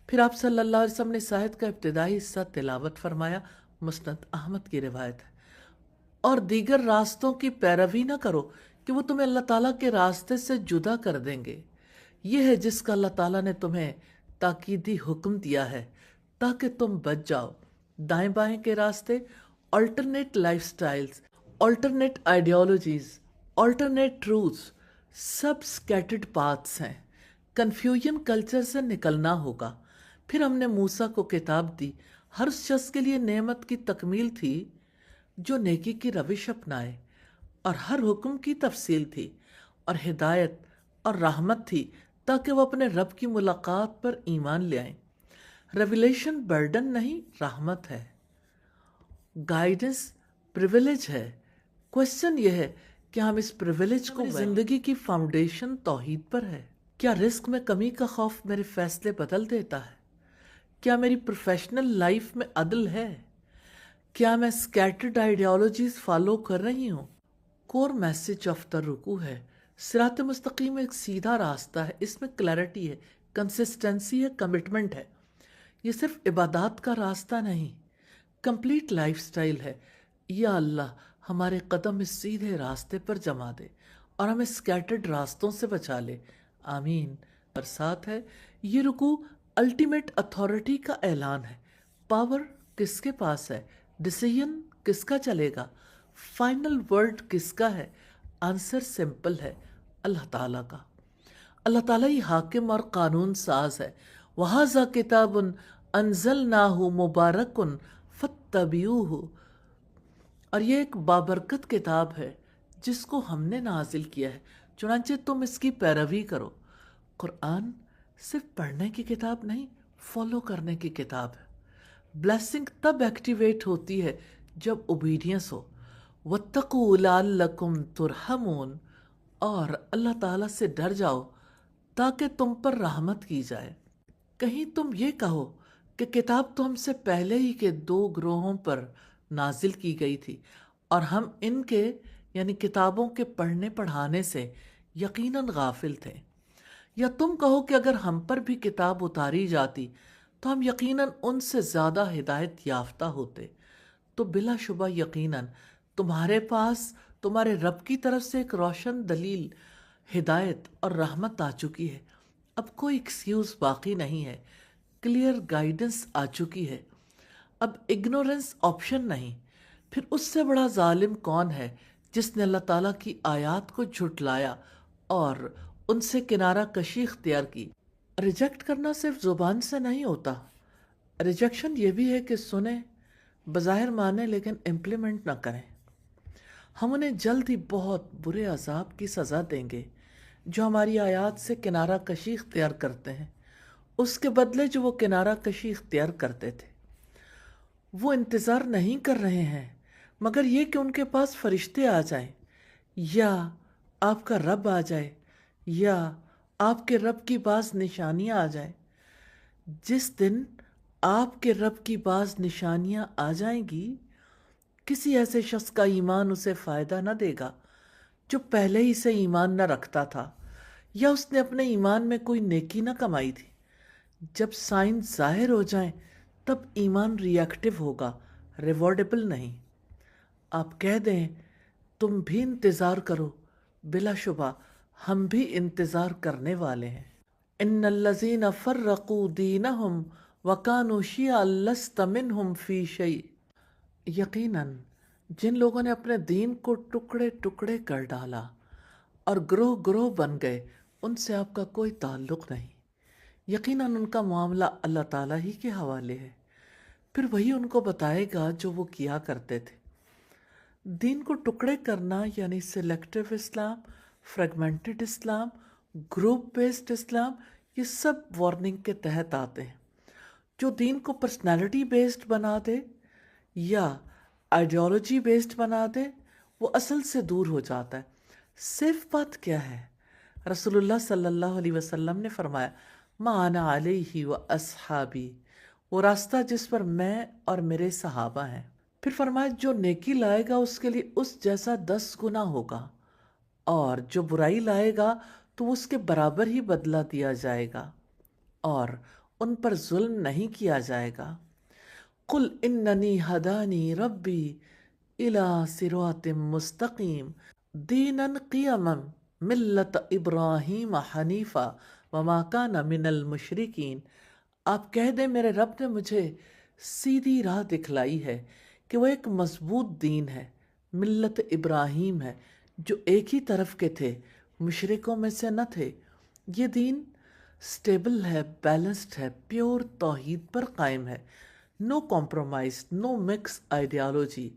پھر آپ صلی اللہ علیہ وسلم نے اس آیت کا ابتدائی حصہ تلاوت فرمایا، مسند احمد کی روایت ہے، اور دیگر راستوں کی پیروی نہ کرو کہ وہ تمہیں اللہ تعالیٰ کے راستے سے جدا کر دیں گے۔ یہ ہے جس کا اللہ تعالیٰ نے تمہیں تاکیدی حکم دیا ہے تاکہ تم بچ جاؤ۔ دائیں بائیں کے راستے، alternate lifestyles, alternate ideologies, alternate truths, سب سکیٹرڈ پاتھس ہیں۔ کنفیوژن کلچر سے نکلنا ہوگا۔ پھر ہم نے موسیٰ کو کتاب دی، ہر شخص کے لیے نعمت کی تکمیل تھی جو نیکی کی روش اپنائے، اور ہر حکم کی تفصیل تھی، اور ہدایت اور رحمت تھی تاکہ وہ اپنے رب کی ملاقات پر ایمان لے آئیں۔ ریویلیشن برڈن نہیں، رحمت ہے۔ گائیڈنس پریویلیج ہے۔ کوشچن یہ ہے کہ ہم اس پریویلیج کو زندگی کی فاؤنڈیشن توحید پر ہے۔ کیا رزق میں کمی کا خوف میرے فیصلے بدل دیتا ہے؟ کیا میری پروفیشنل لائف میں عدل ہے؟ کیا میں سکیٹرڈ آئیڈیالوجیز فالو کر رہی ہوں؟ کور میسج آف دا رکوع ہے، صراط مستقیم ایک سیدھا راستہ ہے، اس میں کلیرٹی ہے، کنسسٹنسی ہے، کمٹمنٹ ہے۔ یہ صرف عبادات کا راستہ نہیں، کمپلیٹ لائف سٹائل ہے۔ یا اللہ ہمارے قدم اس سیدھے راستے پر جما دے اور ہمیں سکیٹرڈ راستوں سے بچا لے، آمین۔ اور ساتھ ہے یہ رکوع الٹیمیٹ اتھارٹی کا اعلان ہے۔ پاور کس کے پاس ہے؟ ڈیسیژن کس کا چلے گا؟ فائنل ورڈ کس کا ہے؟ آنسر سمپل ہے، اللہ تعالیٰ کا۔ اللہ تعالیٰ ہی حاکم اور قانون ساز ہے۔ وَهَذَا كِتَابٌ أَنزَلْنَاهُ مُبَارَكٌ فَاتَّبِعُوهُ، اور یہ ایک بابرکت کتاب ہے جس کو ہم نے نازل کیا ہے، چنانچہ تم اس کی پیروی کرو۔ قرآن صرف پڑھنے کی کتاب نہیں، فالو کرنے کی کتاب ہے۔ بلیسنگ تب ایکٹیویٹ ہوتی ہے جب اوبیڈینس ہو۔ وَاتَّقُوا لَعَلَّكُمْ تُرْحَمُونَ، اور اللہ تعالیٰ سے ڈر جاؤ تاکہ تم پر رحمت کی جائے۔ کہیں تم یہ کہو کہ کتاب تو ہم سے پہلے ہی کے 2 گروہوں پر نازل کی گئی تھی اور ہم ان کے یعنی کتابوں کے پڑھنے پڑھانے سے یقیناً غافل تھے، یا تم کہو کہ اگر ہم پر بھی کتاب اتاری جاتی تو ہم یقیناً ان سے زیادہ ہدایت یافتہ ہوتے۔ تو بلا شبہ یقیناً تمہارے پاس تمہارے رب کی طرف سے ایک روشن دلیل، ہدایت اور رحمت آ چکی ہے۔ اب کوئی ایکسکیوز باقی نہیں ہے، کلیئر گائیڈنس آ چکی ہے، اب اگنورنس آپشن نہیں۔ پھر اس سے بڑا ظالم کون ہے جس نے اللہ تعالیٰ کی آیات کو جھٹلایا اور ان سے کنارہ کشی اختیار کی۔ ریجیکٹ کرنا صرف زبان سے نہیں ہوتا، ریجیکشن یہ بھی ہے کہ سنیں، بظاہر مانیں لیکن امپلیمنٹ نہ کریں۔ ہم انہیں جلد ہی بہت برے عذاب کی سزا دیں گے جو ہماری آیات سے کنارہ کشی اختیار کرتے ہیں، اس کے بدلے جو وہ کنارہ کشی اختیار کرتے تھے۔ وہ انتظار نہیں کر رہے ہیں مگر یہ کہ ان کے پاس فرشتے آ جائیں، یا آپ کا رب آ جائے، یا آپ کے رب کی بعض نشانیاں آ جائیں۔ جس دن آپ کے رب کی بعض نشانیاں آ جائیں گی، کسی ایسے شخص کا ایمان اسے فائدہ نہ دے گا جو پہلے ہی سے ایمان نہ رکھتا تھا، یا اس نے اپنے ایمان میں کوئی نیکی نہ کمائی تھی۔ جب سائن ظاہر ہو جائیں تب ایمان ری ایکٹیو ہوگا، ریوارڈیبل نہیں۔ آپ کہہ دیں تم بھی انتظار کرو، بلا شبہ ہم بھی انتظار کرنے والے ہیں۔ ان الذین فرقوا دینہم وکانوا شیعا لست منہم فی شیء، یقیناً جن لوگوں نے اپنے دین کو ٹکڑے ٹکڑے کر ڈالا اور گروہ گروہ بن گئے، ان سے آپ کا کوئی تعلق نہیں۔ یقیناً ان کا معاملہ اللہ تعالیٰ ہی کے حوالے ہے، پھر وہی ان کو بتائے گا جو وہ کیا کرتے تھے۔ دین کو ٹکڑے کرنا یعنی سلیکٹو اسلام، فریگمنٹڈ اسلام، گروپ بیسڈ اسلام، یہ سب وارننگ کے تحت آتے ہیں۔ جو دین کو پرسنالٹی بیسڈ بنا دے یا آئیڈیالوجی بیسڈ بنا دے، وہ اصل سے دور ہو جاتا ہے۔ صرف بات کیا ہے؟ رسول اللہ صلی اللہ علیہ وسلم نے فرمایا ما انا علیہ و اصحابی، وہ راستہ جس پر میں اور میرے صحابہ ہیں۔ پھر فرمایا جو نیکی لائے گا اس کے لیے اس جیسا 10 گنا ہوگا، اور جو برائی لائے گا تو اس کے برابر ہی بدلہ دیا جائے گا، اور ان پر ظلم نہیں کیا جائے گا۔ قل اننی ہدانی ربی الی صراط مستقیم دینا قیما ملت ابراہیم حنیفا وما کان من المشرکین۔ آپ کہہ دیں میرے رب نے مجھے سیدھی راہ دکھلائی ہے کہ وہ ایک مضبوط دین ہے، ملت ابراہیم ہے، جو ایک ہی طرف کے تھے، مشرکوں میں سے نہ تھے۔ یہ دین سٹیبل ہے، بیلنسڈ ہے، پیور توحید پر قائم ہے، نو کمپرومائز، نو مکس آئیڈیالوجی۔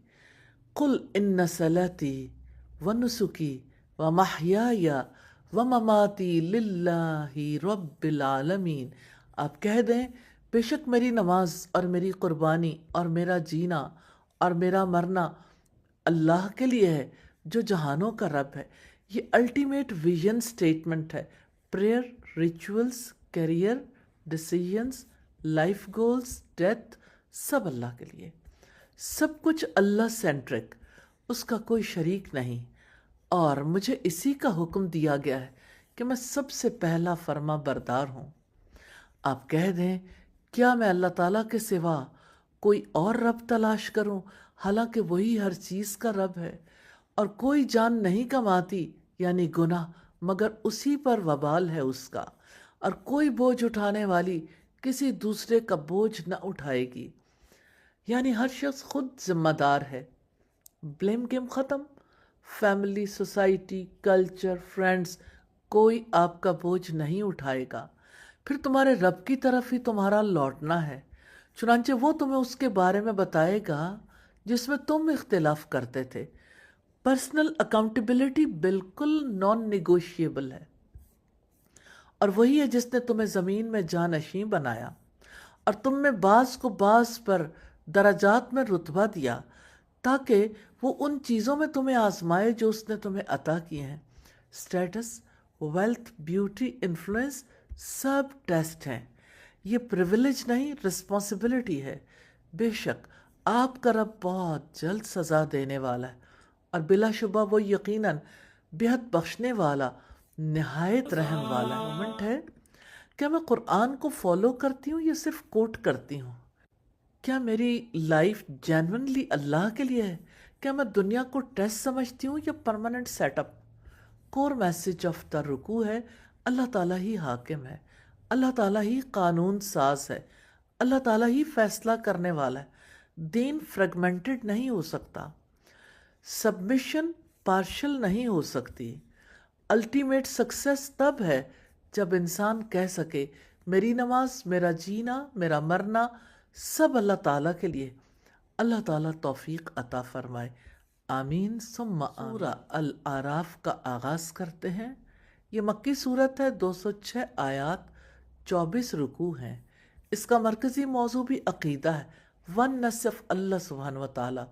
قل ان صلاتی ونسکی ومحیای ومماتی للہ رب العالمین۔ آپ کہہ دیں بے شک میری نماز اور میری قربانی اور میرا جینا اور میرا مرنا اللہ کے لیے ہے جو جہانوں کا رب ہے۔ یہ الٹیمیٹ ویژن سٹیٹمنٹ ہے۔ Prayer, rituals, career, decisions, life goals, death, سب اللہ کے لیے، سب کچھ اللہ سینٹرک، اس کا کوئی شریک نہیں۔ اور مجھے اسی کا حکم دیا گیا ہے کہ میں سب سے پہلا فرما بردار ہوں۔ آپ کہہ دیں کیا میں اللہ تعالیٰ کے سوا کوئی اور رب تلاش کروں، حالانکہ وہی ہر چیز کا رب ہے، اور کوئی جان نہیں کماتی یعنی گناہ مگر اسی پر وبال ہے اس کا، اور کوئی بوجھ اٹھانے والی کسی دوسرے کا بوجھ نہ اٹھائے گی، یعنی ہر شخص خود ذمہ دار ہے۔ بلیم گیم ختم۔ فیملی، سوسائٹی، کلچر، فرینڈز، کوئی آپ کا بوجھ نہیں اٹھائے گا۔ پھر تمہارے رب کی طرف ہی تمہارا لوٹنا ہے، چنانچہ وہ تمہیں اس کے بارے میں بتائے گا جس میں تم اختلاف کرتے تھے۔ پرسنل اکاؤنٹیبلٹی بالکل نان نیگوشیبل ہے، اور وہی ہے جس نے تمہیں زمین میں جانشین بنایا اور تم میں بعض کو بعض پر درجات میں رتبہ دیا تاکہ وہ ان چیزوں میں تمہیں آزمائے جو اس نے تمہیں عطا کیے ہیں۔ سٹیٹس، ویلتھ، بیوٹی، انفلوئنس، سب ٹیسٹ ہیں۔ یہ پریویلیج نہیں، رسپانسبلٹی ہے۔ بے شک آپ کا رب بہت جلد سزا دینے والا ہے، اور بلا شبہ وہ یقیناً بہت بخشنے والا، نہایت رحم والا مومنٹ ہے۔ کیا میں قرآن کو فالو کرتی ہوں یا صرف کوٹ کرتی ہوں؟ کیا میری لائف جینونلی اللہ کے لیے ہے؟ کیا میں دنیا کو ٹیسٹ سمجھتی ہوں یا permanent set up? Core message of the رکوع ہے اللہ تعالیٰ ہی حاکم ہے، اللہ تعالیٰ ہی قانون ساز ہے، اللہ تعالیٰ ہی فیصلہ کرنے والا ہے۔ دین فریگمنٹڈ نہیں ہو سکتا، سبمیشن پارشل نہیں ہو سکتی۔ الٹیمیٹ سکسیس تب ہے جب انسان کہہ سکے میری نماز، میرا جینا، میرا مرنا سب اللہ تعالیٰ کے لیے۔ اللہ تعالیٰ توفیق عطا فرمائے۔ آمین ثم سورہ الاعراف کا آغاز کرتے ہیں۔ یہ مکی صورت ہے، 206 آیات، 24 رکوع ہیں۔ اس کا مرکزی موضوع بھی عقیدہ ہے، ونس آف اللہ سبحانہ وتعالی،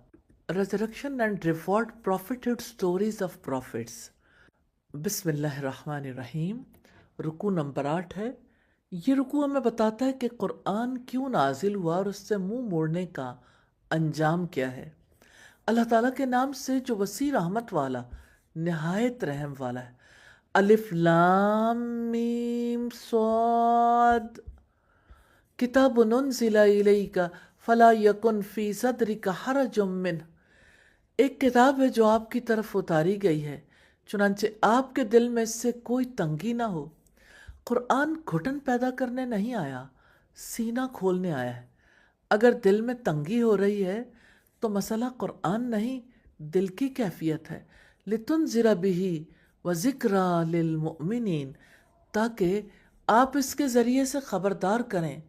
resurrection and reward, prophetic stories of prophets. بسم اللہ الرحمن الرحیم۔ رکوع نمبر 8 ہے۔ یہ رکوع ہمیں بتاتا ہے کہ قرآن کیوں نازل ہوا اور اس سے منہ موڑنے کا انجام کیا ہے۔ اللہ تعالیٰ کے نام سے جو وسیع رحمت والا، نہایت رحم والا ہے۔ الف لام میم صاد، کتاب انزل الیک فلا یکن فی صدرک حرج منہ، ایک کتاب ہے جو آپ کی طرف اتاری گئی ہے، چنانچہ آپ کے دل میں اس سے کوئی تنگی نہ ہو۔ قرآن گھٹن پیدا کرنے نہیں آیا، سینہ کھولنے آیا ہے۔ اگر دل میں تنگی ہو رہی ہے تو مسئلہ قرآن نہیں، دل کی کیفیت ہے۔ لِتُنذِرَ بِهِ وَذِكْرَى لِلْمُؤْمِنِينَ، تاکہ آپ اس کے ذریعے سے خبردار کریں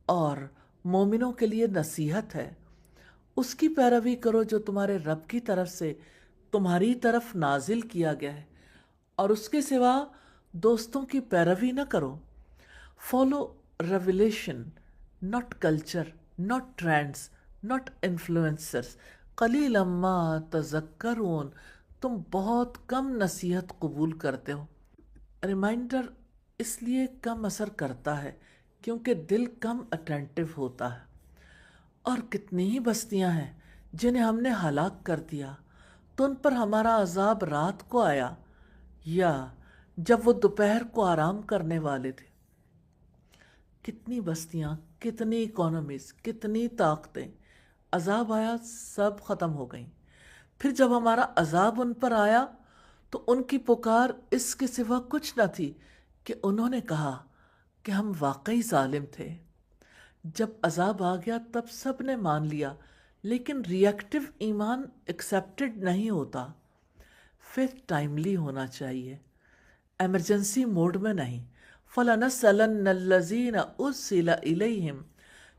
اور مومنوں کے لیے نصیحت ہے۔ اس کی پیروی کرو جو تمہارے رب کی طرف سے تمہاری طرف نازل کیا گیا ہے، اور اس کے سوا دوستوں کی پیروی نہ کرو۔ Follow revelation, not culture, not trends, not influencers. قلیلا ما تذکرون، تم بہت کم نصیحت قبول کرتے ہو۔ ریمائنڈر اس لیے کم اثر کرتا ہے کیونکہ دل کم اٹینٹو ہوتا ہے۔ اور کتنی ہی بستیاں ہیں جنہیں ہم نے ہلاک کر دیا تو ان پر ہمارا عذاب رات کو آیا یا جب وہ دوپہر کو آرام کرنے والے تھے۔ کتنی بستیاں، کتنی اکانومیز، کتنی طاقتیں، عذاب آیا سب ختم ہو گئیں۔ پھر جب ہمارا عذاب ان پر آیا تو ان کی پکار اس کے سوا کچھ نہ تھی کہ انہوں نے کہا کہ ہم واقعی ظالم تھے۔ جب عذاب آ گیا تب سب نے مان لیا، لیکن ری ایکٹیو ایمان ایکسیپٹڈ نہیں ہوتا۔ فیتھ ٹائملی ہونا چاہیے، ایمرجنسی موڈ میں نہیں۔ فَلَنَسْأَلَنَّ الَّذِينَ أُرْسِلَ إِلَيْهِمْ،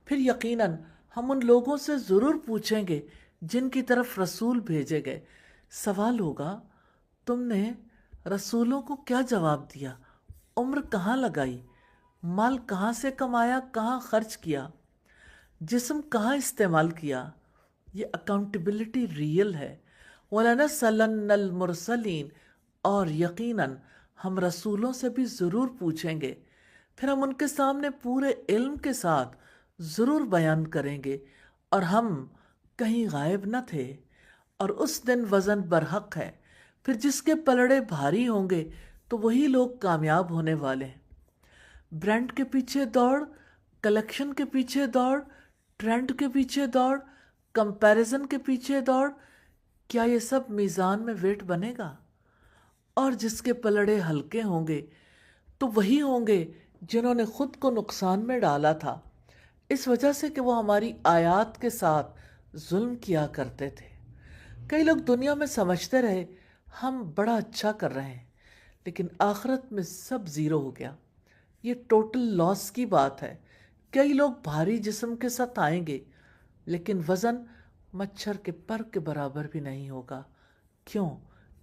پھر یقیناً ہم ان لوگوں سے ضرور پوچھیں گے جن کی طرف رسول بھیجے گئے۔ سوال ہوگا، تم نے رسولوں کو کیا جواب دیا؟ عمر کہاں لگائی؟ مال کہاں سے کمایا، کہاں خرچ کیا؟ جسم کہاں استعمال کیا؟ یہ اکاؤنٹیبلٹی ریئل ہے۔ وَلَنَسْأَلَنَّ الْمُرْسَلِينَ، اور یقیناً ہم رسولوں سے بھی ضرور پوچھیں گے، پھر ہم ان کے سامنے پورے علم کے ساتھ ضرور بیان کریں گے، اور ہم کہیں غائب نہ تھے۔ اور اس دن وزن برحق ہے، پھر جس کے پلڑے بھاری ہوں گے تو وہی لوگ کامیاب ہونے والے ہیں۔ برانڈ کے پیچھے دوڑ، کلیکشن کے پیچھے دوڑ، ٹرینڈ کے پیچھے دوڑ، کمپیریزن کے پیچھے دوڑ، کیا یہ سب میزان میں ویٹ بنے گا؟ اور جس کے پلڑے ہلکے ہوں گے تو وہی ہوں گے جنہوں نے خود کو نقصان میں ڈالا تھا، اس وجہ سے کہ وہ ہماری آیات کے ساتھ ظلم کیا کرتے تھے۔ کئی لوگ دنیا میں سمجھتے رہے ہم بڑا اچھا کر رہے ہیں، لیکن آخرت میں سب زیرو ہو گیا۔ یہ ٹوٹل لاس کی بات ہے۔ کئی لوگ بھاری جسم کے ساتھ آئیں گے لیکن وزن مچھر کے پر کے برابر بھی نہیں ہوگا۔ کیوں؟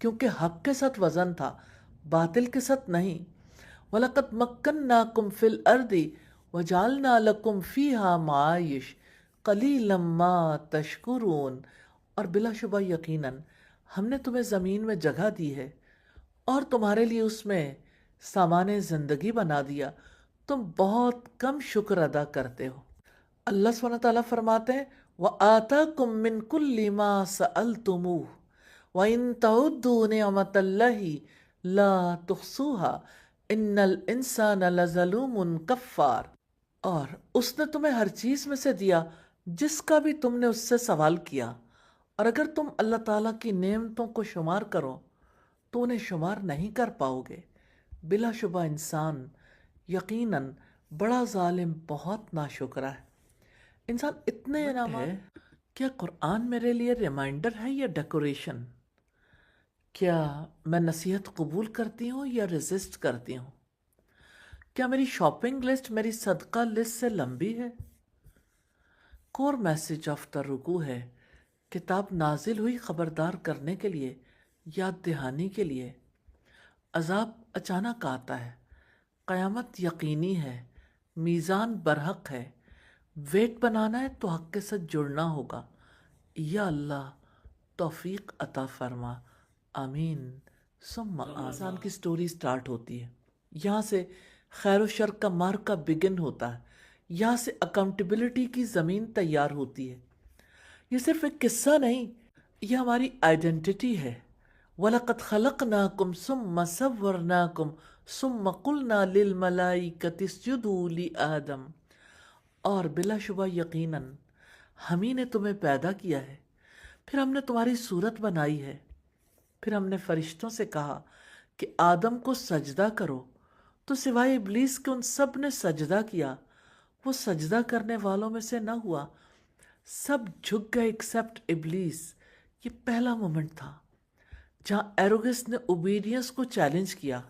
کیونکہ حق کے ساتھ وزن تھا، باطل کے ساتھ نہیں۔ وَلَقَدْ مَكَّنَّاكُمْ فِي الْأَرْضِ وَجَعَلْنَا لَكُمْ فِيهَا مَعَائِشَ قَلِيلًا مَا تَشْكُرُونَ، اور بلا شبہ یقیناً ہم نے تمہیں زمین میں جگہ دی ہے اور تمہارے لیے اس میں سامان زندگی بنا دیا، تم بہت کم شکر ادا کرتے ہو۔ اللہ سبحانہ تعالیٰ فرماتے ہیں وَآتَاكُم مِّن كُلِّ مَا سَأَلْتُمُوهُ وَإِن تَعُدُّوا نِعْمَةَ اللَّهِ لَا تُحْصُوهَا إِنَّ الْإِنسَانَ لَظَلُومٌ كَفَّارٌ، اور اس نے تمہیں ہر چیز میں سے دیا جس کا بھی تم نے اس سے سوال کیا، اور اگر تم اللہ تعالیٰ کی نعمتوں کو شمار کرو تو انہیں شمار نہیں کر پاؤ گے۔ بلا شبہ انسان یقیناً بڑا ظالم، بہت ناشکرا ہے۔ انسان اتنے انعامات ہے۔ کیا قرآن میرے لیے ریمائنڈر ہے یا ڈیکوریشن؟ کیا میں نصیحت قبول کرتی ہوں یا ریزسٹ کرتی ہوں؟ کیا میری شاپنگ لسٹ میری صدقہ لسٹ سے لمبی ہے؟ کور میسج آف دا رکوع ہے کتاب نازل ہوئی خبردار کرنے کے لیے، یاد دہانی کے لیے۔ عذاب اچانک آتا ہے، قیامت یقینی ہے، میزان برحق ہے، ویٹ بنانا ہے تو حق کے ساتھ جڑنا ہوگا۔ یا اللہ توفیق عطا فرما، آمین ثم آمین۔ انسان کی سٹوری سٹارٹ ہوتی ہے، یہاں سے خیر و شر کا مارکا بگن ہوتا ہے، یہاں سے اکاؤنٹیبلٹی کی زمین تیار ہوتی ہے۔ یہ صرف ایک قصہ نہیں، یہ ہماری آئیڈینٹی ہے۔ وَلَقَدْ خَلَقْنَاكُمْ ثُمَّ صَوَّرْنَاكُمْ ثُمَّ قُلْنَا لِلْمَلَائِكَةِ اسْجُدُوا لِآدَمَ، اور بلا شبہ یقیناً ہم ہی نے تمہیں پیدا کیا ہے، پھر ہم نے تمہاری صورت بنائی ہے، پھر ہم نے فرشتوں سے کہا کہ آدم کو سجدہ کرو، تو سوائے ابلیس کے ان سب نے سجدہ کیا، وہ سجدہ کرنے والوں میں سے نہ ہوا، سب جھک گئے ایکسپٹ ابلیس۔ یہ پہلا مومنٹ تھا جہاں ایروگس نے اوبیڈینس کو چیلنج کیا۔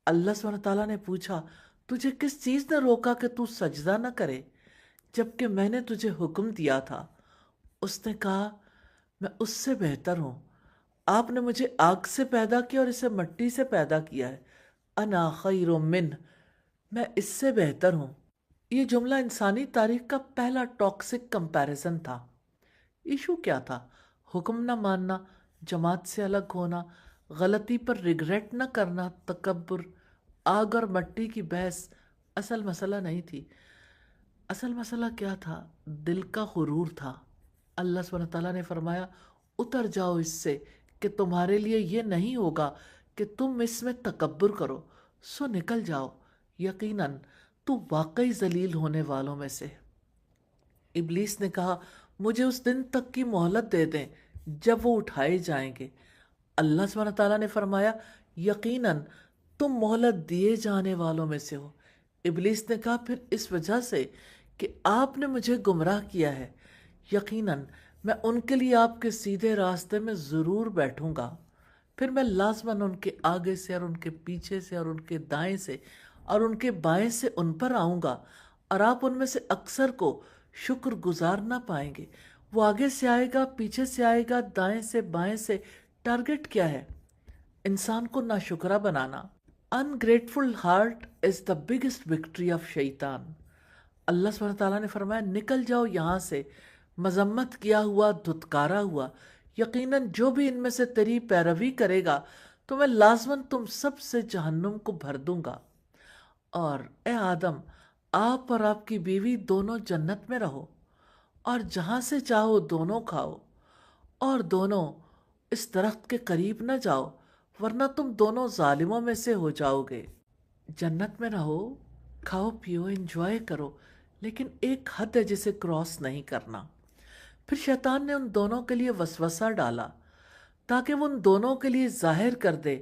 اللہ سبحانہ تعالیٰ نے پوچھا تجھے کس چیز نے روکا کہ تو سجدہ نہ کرے جبکہ میں نے تجھے حکم دیا تھا؟ اس نے کہا میں اس سے بہتر ہوں، آپ نے مجھے آگ سے پیدا کیا اور اسے مٹی سے پیدا کیا ہے، انا خیر منہ، میں اس سے بہتر ہوں۔ یہ جملہ انسانی تاریخ کا پہلا ٹاکسک کمپیریزن تھا۔ ایشو کیا تھا؟ حکم نہ ماننا، جماعت سے الگ ہونا، غلطی پر ریگریٹ نہ کرنا، تکبر۔ آگ اور مٹی کی بحث اصل مسئلہ نہیں تھی۔ اصل مسئلہ کیا تھا؟ دل کا غرور تھا۔ اللہ سبحانہ تعالیٰ نے فرمایا اتر جاؤ اس سے کہ تمہارے لیے یہ نہیں ہوگا کہ تم اس میں تکبر کرو، سو نکل جاؤ، یقیناً تو واقعی ذلیل ہونے والوں میں سے۔ ابلیس نے کہا مجھے اس دن تک کی مہلت دے دیں جب وہ اٹھائے جائیں گے۔ اللہ سبحانہ تعالیٰ نے فرمایا یقیناً تم مہلت دیے جانے والوں میں سے ہو۔ ابلیس نے کہا پھر اس وجہ سے کہ آپ نے مجھے گمراہ کیا ہے، یقیناً میں ان کے لیے آپ کے سیدھے راستے میں ضرور بیٹھوں گا، پھر میں لازماً ان کے آگے سے اور ان کے پیچھے سے اور ان کے دائیں سے اور ان کے بائیں سے ان پر آؤں گا، اور آپ ان میں سے اکثر کو شکر گزار نہ پائیں گے۔ وہ آگے سے آئے گا، پیچھے سے آئے گا، دائیں سے بائیں سے۔ ٹارگٹ کیا ہے؟ انسان کو ناشکرہ بنانا۔ ungrateful heart is the biggest victory of شیطان۔ اللہ سبحانہ تعالیٰ نے فرمایا نکل جاؤ یہاں سے، مذمت کیا ہوا، دھتکارا ہوا، یقیناً جو بھی ان میں سے تیری پیروی کرے گا تو میں لازماً تم سب سے جہنم کو بھر دوں گا، اور اے آدم آپ اور آپ کی بیوی دونوں جنت میں رہو اور جہاں سے چاہو دونوں کھاؤ، اور دونوں اس درخت کے قریب نہ جاؤ ورنہ تم دونوں ظالموں میں سے ہو جاؤ گے۔ جنت میں رہو، کھاؤ پیو، انجوائے کرو، لیکن ایک حد ہے جسے کراس نہیں کرنا۔ پھر شیطان نے ان دونوں کے لیے وسوسہ ڈالا تاکہ وہ ان دونوں کے لیے ظاہر کر دے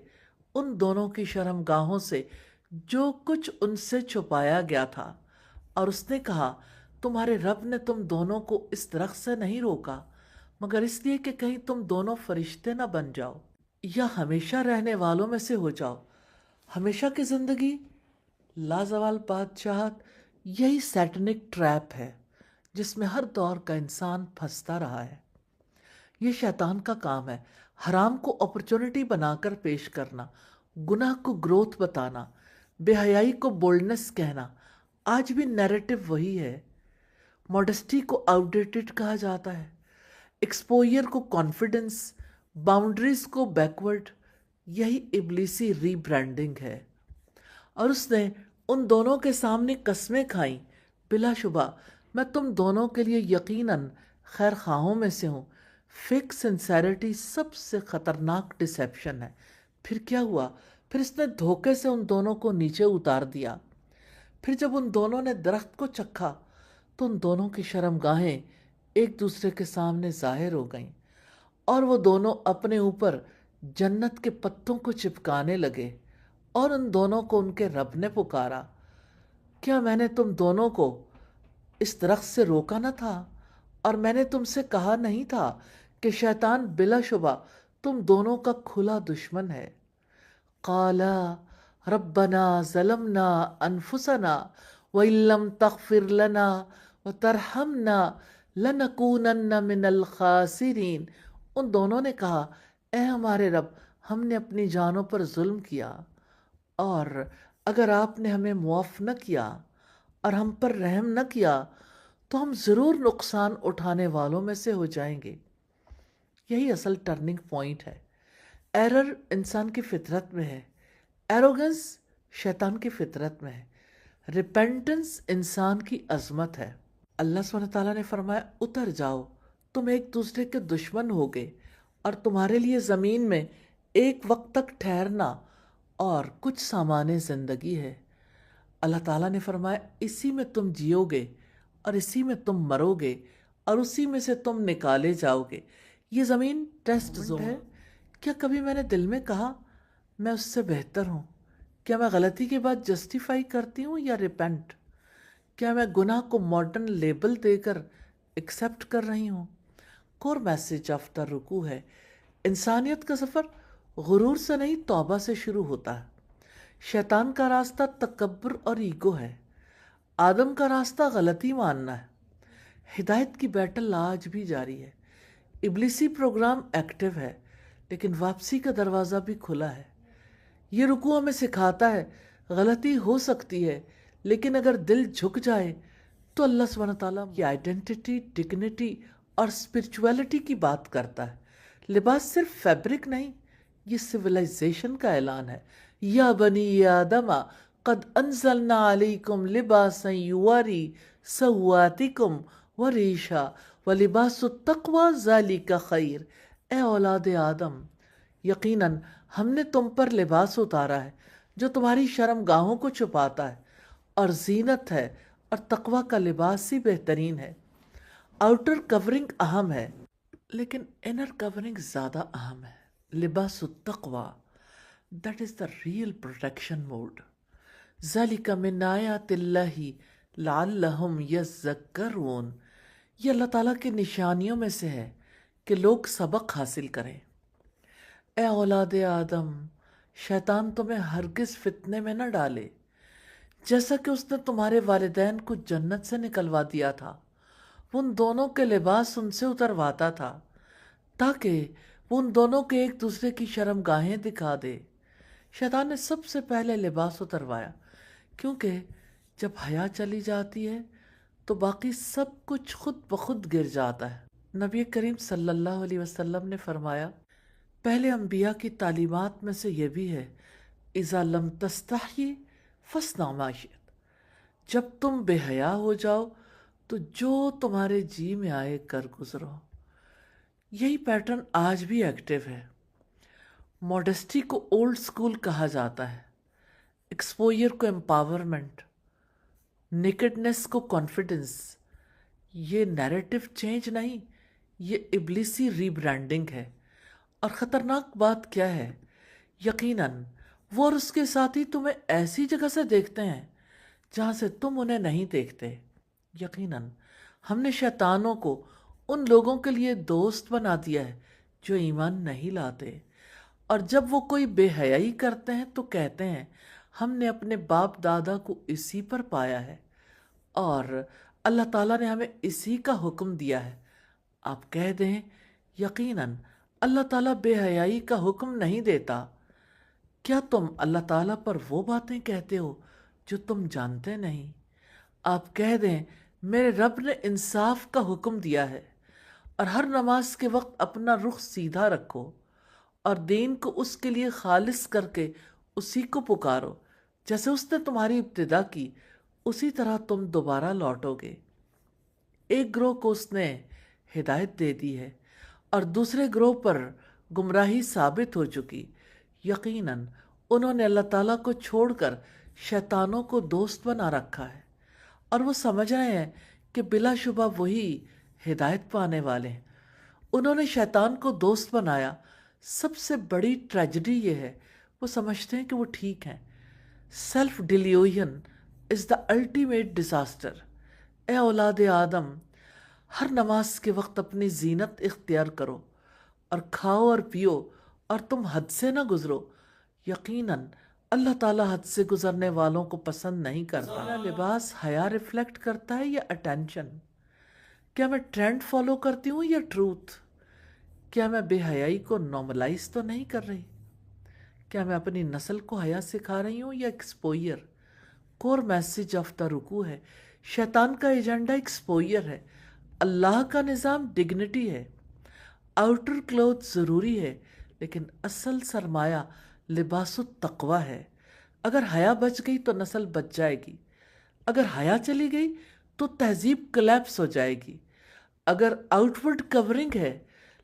ان دونوں کی شرمگاہوں سے جو کچھ ان سے چھپایا گیا تھا، اور اس نے کہا تمہارے رب نے تم دونوں کو اس درخت سے نہیں روکا مگر اس لیے کہ کہیں تم دونوں فرشتے نہ بن جاؤ یا ہمیشہ رہنے والوں میں سے ہو جاؤ۔ ہمیشہ کی زندگی، لازوال بادشاہت، یہی سیٹنک ٹریپ ہے جس میں ہر دور کا انسان پھنستا رہا ہے۔ یہ شیطان کا کام ہے، حرام کو اپرچونٹی بنا کر پیش کرنا، گناہ کو گروتھ بتانا، بے حیائی کو بولڈنس کہنا۔ آج بھی نیریٹو وہی ہے۔ موڈسٹی کو آؤٹ ڈیٹڈ کہا جاتا ہے، ایکسپوئر کو کانفیڈنس، باؤنڈریز کو بیکورڈ۔ یہی ابلیسی ری برانڈنگ ہے، اور اس نے ان دونوں کے سامنے قسمیں کھائیں بلا شبہ میں تم دونوں کے لیے یقیناً خیر خواہوں میں سے ہوں۔ فیک سنسیریٹی سب سے خطرناک ڈسیپشن ہے۔ پھر کیا ہوا؟ پھر اس نے دھوکے سے ان دونوں کو نیچے اتار دیا۔ پھر جب ان دونوں نے درخت کو چکھا تو ان دونوں کی شرمگاہیں ایک دوسرے کے سامنے ظاہر ہو گئیں، اور وہ دونوں اپنے اوپر جنت کے پتوں کو چپکانے لگے، اور ان دونوں کو ان کے رب نے پکارا کیا میں نے تم دونوں کو اس درخت سے روکا نہ تھا؟ اور میں نے تم سے کہا نہیں تھا کہ شیطان بلا شبہ تم دونوں کا کھلا دشمن ہے؟ قالا ربنا ظلمنا انفسنا وَإِن لَّمْ تَغْفِرْ لَنَا وَتَرْحَمْنَا لَنَكُونَنَّ مِنَ الْخَاسِرِينَ، ان دونوں نے کہا اے ہمارے رب، ہم نے اپنی جانوں پر ظلم کیا، اور اگر آپ نے ہمیں معاف نہ کیا اور ہم پر رحم نہ کیا تو ہم ضرور نقصان اٹھانے والوں میں سے ہو جائیں گے۔ یہی اصل ٹرننگ پوائنٹ ہے۔ ایرر انسان کی فطرت میں ہے، ایروگنس شیطان کی فطرت میں ہے، ریپینٹنس انسان کی عظمت ہے۔ اللہ سبحانہ تعالیٰ نے فرمایا اتر جاؤ، تم ایک دوسرے کے دشمن ہوگے اور تمہارے لیے زمین میں ایک وقت تک ٹھہرنا اور کچھ سامان زندگی ہے۔ اللہ تعالیٰ نے فرمایا اسی میں تم جیو گے اور اسی میں تم مرو گے اور اسی میں سے تم نکالے جاؤ گے۔ یہ زمین ٹیسٹ زون ہے۔ کیا کبھی میں نے دل میں کہا میں اس سے بہتر ہوں؟ کیا میں غلطی کے بعد جسٹیفائی کرتی ہوں یا ریپینٹ؟ کیا میں گناہ کو ماڈرن لیبل دے کر ایکسیپٹ کر رہی ہوں؟ کور میسج آف دا رکوع ہے، انسانیت کا سفر غرور سے نہیں توبہ سے شروع ہوتا ہے۔ شیطان کا راستہ تکبر اور ایگو ہے، آدم کا راستہ غلطی ماننا ہے۔ ہدایت کی بیٹل آج بھی جاری ہے، ابلیسی پروگرام ایکٹیو ہے، لیکن واپسی کا دروازہ بھی کھلا ہے۔ یہ رکوع ہمیں سکھاتا ہے غلطی ہو سکتی ہے، لیکن اگر دل جھک جائے تو اللہ سبحانہ تعالیٰ کی آئیڈینٹی، ڈگنیٹی اور اسپرچویلٹی کی بات کرتا ہے۔ لباس صرف فیبرک نہیں، یہ سویلائزیشن کا اعلان ہے۔ یا بنی آدم قد انزلنا علیکم لباسا یواری سوآتکم وریشا ولباس التقوی ذالک خیر۔ اے اولاد آدم، یقیناً ہم نے تم پر لباس اتارا ہے جو تمہاری شرم گاہوں کو چھپاتا ہے، اور زینت ہے، اور تقوی کا لباس ہی بہترین ہے۔ آؤٹر کورنگ اہم ہے لیکن انر کورنگ زیادہ اہم ہے۔ لباس التقوی، that is the real protection mode۔ ذَلِكَ مِنْ آیَاتِ اللَّهِ لَعَلَّهُمْ يَذَّكَّرُونَ، یہ اللہ تعالیٰ کی نشانیوں میں سے ہے کہ لوگ سبق حاصل کریں۔ اے اولاد آدم، شیطان تمہیں ہرگز فتنے میں نہ ڈالے جیسا کہ اس نے تمہارے والدین کو جنت سے نکلوا دیا تھا۔ وہ ان دونوں کے لباس ان سے اترواتا تھا تاکہ وہ ان دونوں کے ایک دوسرے کی شرم گاہیں دکھا دے۔ شیطان نے سب سے پہلے لباس اتروایا، کیونکہ جب حیا چلی جاتی ہے تو باقی سب کچھ خود بخود گر جاتا ہے۔ نبی کریم صلی اللہ علیہ وسلم نے فرمایا پہلے انبیاء کی تعلیمات میں سے یہ بھی ہے اذا لم تستحی فاصنع ما شئت، جب تم بے حیا ہو جاؤ تو جو تمہارے جی میں آئے کر گزرو۔ یہی پیٹرن آج بھی ایکٹیو ہے۔ موڈسٹی کو اولڈ سکول کہا جاتا ہے، ایکسپوئر کو امپاورمنٹ، نیکڈنس کو کانفیڈنس۔ یہ نیریٹو چینج نہیں، یہ ابلیسی ری برانڈنگ ہے۔ اور خطرناک بات کیا ہے؟ یقیناً وہ اور اس کے ساتھی تمہیں ایسی جگہ سے دیکھتے ہیں جہاں سے تم انہیں نہیں دیکھتے۔ یقیناً ہم نے شیطانوں کو ان لوگوں کے لیے دوست بنا دیا ہے جو ایمان نہیں لاتے، اور جب وہ کوئی بے حیائی کرتے ہیں تو کہتے ہیں ہم نے اپنے باپ دادا کو اسی پر پایا ہے اور اللہ تعالیٰ نے ہمیں اسی کا حکم دیا ہے۔ آپ کہہ دیں یقیناً اللہ تعالیٰ بے حیائی کا حکم نہیں دیتا۔ کیا تم اللہ تعالیٰ پر وہ باتیں کہتے ہو جو تم جانتے نہیں؟ آپ کہہ دیں میرے رب نے انصاف کا حکم دیا ہے، اور ہر نماز کے وقت اپنا رخ سیدھا رکھو اور دین کو اس کے لیے خالص کر کے اسی کو پکارو، جیسے اس نے تمہاری ابتدا کی اسی طرح تم دوبارہ لوٹو گے۔ ایک گروہ کو اس نے ہدایت دے دی ہے اور دوسرے گروہ پر گمراہی ثابت ہو چکی۔ یقیناً انہوں نے اللہ تعالیٰ کو چھوڑ کر شیطانوں کو دوست بنا رکھا ہے، اور وہ سمجھ رہے ہیں کہ بلا شبہ وہی ہدایت پانے والے ہیں۔ انہوں نے شیطان کو دوست بنایا۔ سب سے بڑی ٹریجڈی یہ ہے وہ سمجھتے ہیں کہ وہ ٹھیک ہیں۔ Self delusion is the ultimate disaster. اے اولاد آدم، ہر نماز کے وقت اپنی زینت اختیار کرو اور کھاؤ اور پیو، اور تم حد سے نہ گزرو۔ یقیناً اللہ تعالیٰ حد سے گزرنے والوں کو پسند نہیں کرتا۔ لباس حیا ریفلیکٹ کرتا ہے یا اٹینشن؟ کیا میں ٹرینڈ فالو کرتی ہوں یا ٹروتھ؟ کیا میں بے حیائی کو نارملائز تو نہیں کر رہی؟ کیا میں اپنی نسل کو حیا سکھا رہی ہوں یا ایکسپوئر؟ کور میسج آف دا رکوع ہے شیطان کا ایجنڈا ایکسپوئر ہے، اللہ کا نظام ڈگنیٹی ہے۔ آؤٹر کلوتھ ضروری ہے لیکن اصل سرمایہ لباس التقوی ہے۔ اگر حیا بچ گئی تو نسل بچ جائے گی، اگر حیا چلی گئی تو تہذیب کلیپس ہو جائے گی۔ اگر آؤٹ ورڈ کورنگ ہے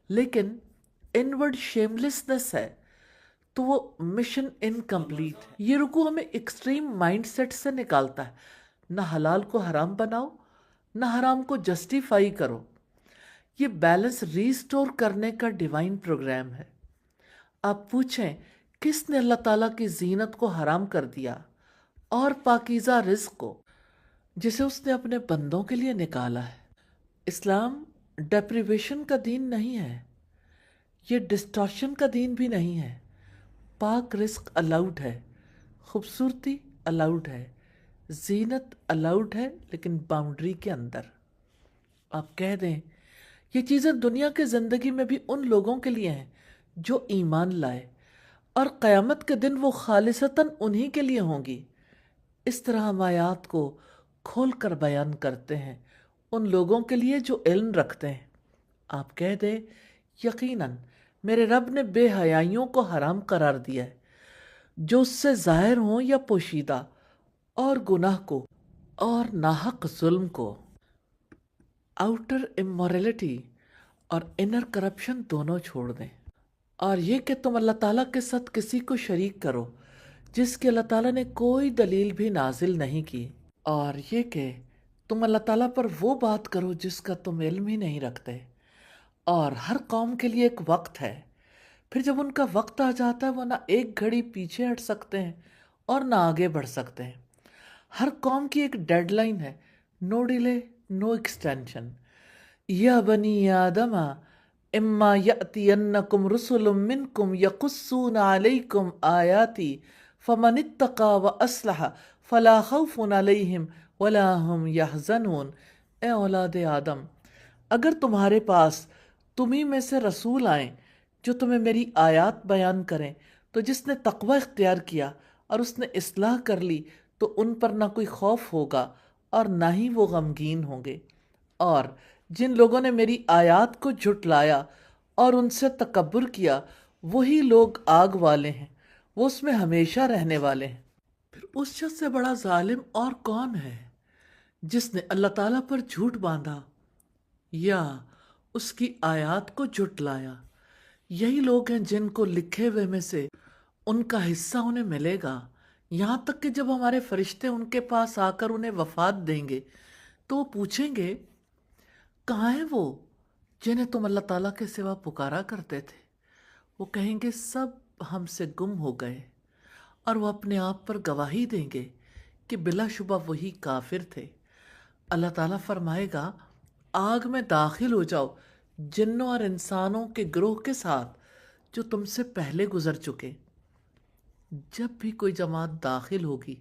لیکن انورڈ شیملیسنس ہے تو وہ مشن انکمپلیٹ ہے۔ یہ رکوع ہمیں ایکسٹریم مائنڈ سیٹ سے نکالتا ہے، نہ حلال کو حرام بناؤ نہ حرام کو جسٹیفائی کرو۔ یہ بیلنس ریسٹور کرنے کا ڈیوائن پروگرام ہے۔ آپ پوچھیں کس نے اللہ تعالیٰ کی زینت کو حرام کر دیا اور پاکیزہ رزق کو جسے اس نے اپنے بندوں کے لیے نکالا ہے؟ اسلام ڈیپریویشن کا دین نہیں ہے، یہ ڈسٹارشن کا دین بھی نہیں ہے۔ پاک رزق الاؤڈ ہے، خوبصورتی الاؤڈ ہے، زینت الاؤڈ ہے، لیکن باؤنڈری کے اندر۔ آپ کہہ دیں یہ چیزیں دنیا کے زندگی میں بھی ان لوگوں کے لیے ہیں جو ایمان لائے، اور قیامت کے دن وہ خالصتاً انہی کے لیے ہوں گی۔ اس طرح ہم آیات کو کھول کر بیان کرتے ہیں ان لوگوں کے لیے جو علم رکھتے ہیں۔ آپ کہہ دیں یقیناً میرے رب نے بے حیائیوں کو حرام قرار دیا ہے، جو اس سے ظاہر ہوں یا پوشیدہ، اور گناہ کو اور ناحق ظلم کو۔ آؤٹر امورلٹی اور انر کرپشن دونوں چھوڑ دیں، اور یہ کہ تم اللہ تعالیٰ کے ساتھ کسی کو شریک کرو جس کی اللہ تعالیٰ نے کوئی دلیل بھی نازل نہیں کی، اور یہ کہ تم اللہ تعالیٰ پر وہ بات کرو جس کا تم علم ہی نہیں رکھتے۔ اور ہر قوم کے لیے ایک وقت ہے، پھر جب ان کا وقت آ جاتا ہے وہ نہ ایک گھڑی پیچھے ہٹ سکتے ہیں اور نہ آگے بڑھ سکتے ہیں۔ ہر قوم کی ایک ڈیڈ لائن ہے، نو ڈیلے نو ایکسٹینشن۔ یا بنی آدم اما یأتینکم رسل منکم یقصون علیکم آیاتی فمن اتقی واصلح فلا خوف علیہم ولا هم یحزنون۔ اے اولاد آدم، اگر تمہارے پاس تمہیں میں سے رسول آئیں جو تمہیں میری آیات بیان کریں، تو جس نے تقوی اختیار کیا اور اس نے اصلاح کر لی تو ان پر نہ کوئی خوف ہوگا اور نہ ہی وہ غمگین ہوں گے۔ اور جن لوگوں نے میری آیات کو جھٹلایا اور ان سے تکبر کیا، وہی لوگ آگ والے ہیں، وہ اس میں ہمیشہ رہنے والے ہیں۔ پھر اس شخص سے بڑا ظالم اور کون ہے جس نے اللہ تعالیٰ پر جھوٹ باندھا یا اس کی آیات کو جھٹلایا؟ یہی لوگ ہیں جن کو لکھے ہوئے میں سے ان کا حصہ انہیں ملے گا، یہاں تک کہ جب ہمارے فرشتے ان کے پاس آ کر انہیں وفات دیں گے تو وہ پوچھیں گے کہاں ہیں وہ جنہیں تم اللہ تعالیٰ کے سوا پکارا کرتے تھے؟ وہ کہیں گے سب ہم سے گم ہو گئے، اور وہ اپنے آپ پر گواہی دیں گے کہ بلا شبہ وہی کافر تھے۔ اللہ تعالیٰ فرمائے گا آگ میں داخل ہو جاؤ جنوں اور انسانوں کے گروہ کے ساتھ جو تم سے پہلے گزر چکے۔ جب بھی کوئی جماعت داخل ہوگی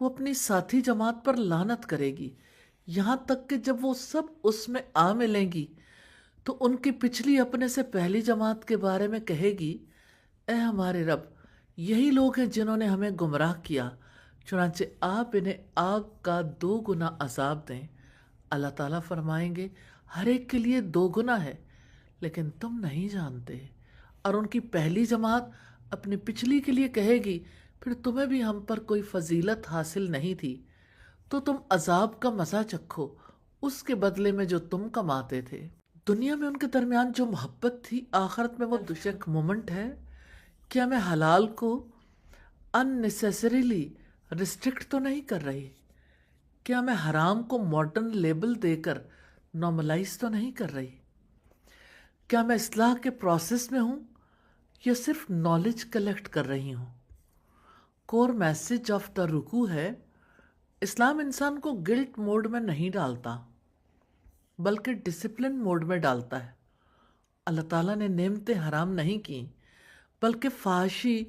وہ اپنی ساتھی جماعت پر لعنت کرے گی، یہاں تک کہ جب وہ سب اس میں آ ملیں گی تو ان کی پچھلی اپنے سے پہلی جماعت کے بارے میں کہے گی اے ہمارے رب، یہی لوگ ہیں جنہوں نے ہمیں گمراہ کیا، چنانچہ آپ انہیں آگ کا 2 گنا عذاب دیں۔ اللہ تعالیٰ فرمائیں گے ہر ایک کے لیے 2 گنا ہے، لیکن تم نہیں جانتے۔ اور ان کی پہلی جماعت اپنی پچھلی کے لیے کہے گی پھر تمہیں بھی ہم پر کوئی فضیلت حاصل نہیں تھی، تو تم عذاب کا مزہ چکھو اس کے بدلے میں جو تم کماتے تھے۔ دنیا میں ان کے درمیان جو محبت تھی، آخرت میں وہ دشک مومنٹ ہے۔ کیا میں حلال کو unnecessarily ریسٹرکٹ تو نہیں کر رہی؟ کیا میں حرام کو ماڈرن لیبل دے کر نارملائز تو نہیں کر رہی؟ کیا میں اصلاح کے پروسیس میں ہوں یا صرف نالج کلیکٹ کر رہی ہوں؟ کور میسج آف دا رکوع ہے اسلام انسان کو گلٹ موڈ میں نہیں ڈالتا بلکہ ڈسپلن موڈ میں ڈالتا ہے۔ اللہ تعالیٰ نے نعمتیں حرام نہیں کی بلکہ فحاشی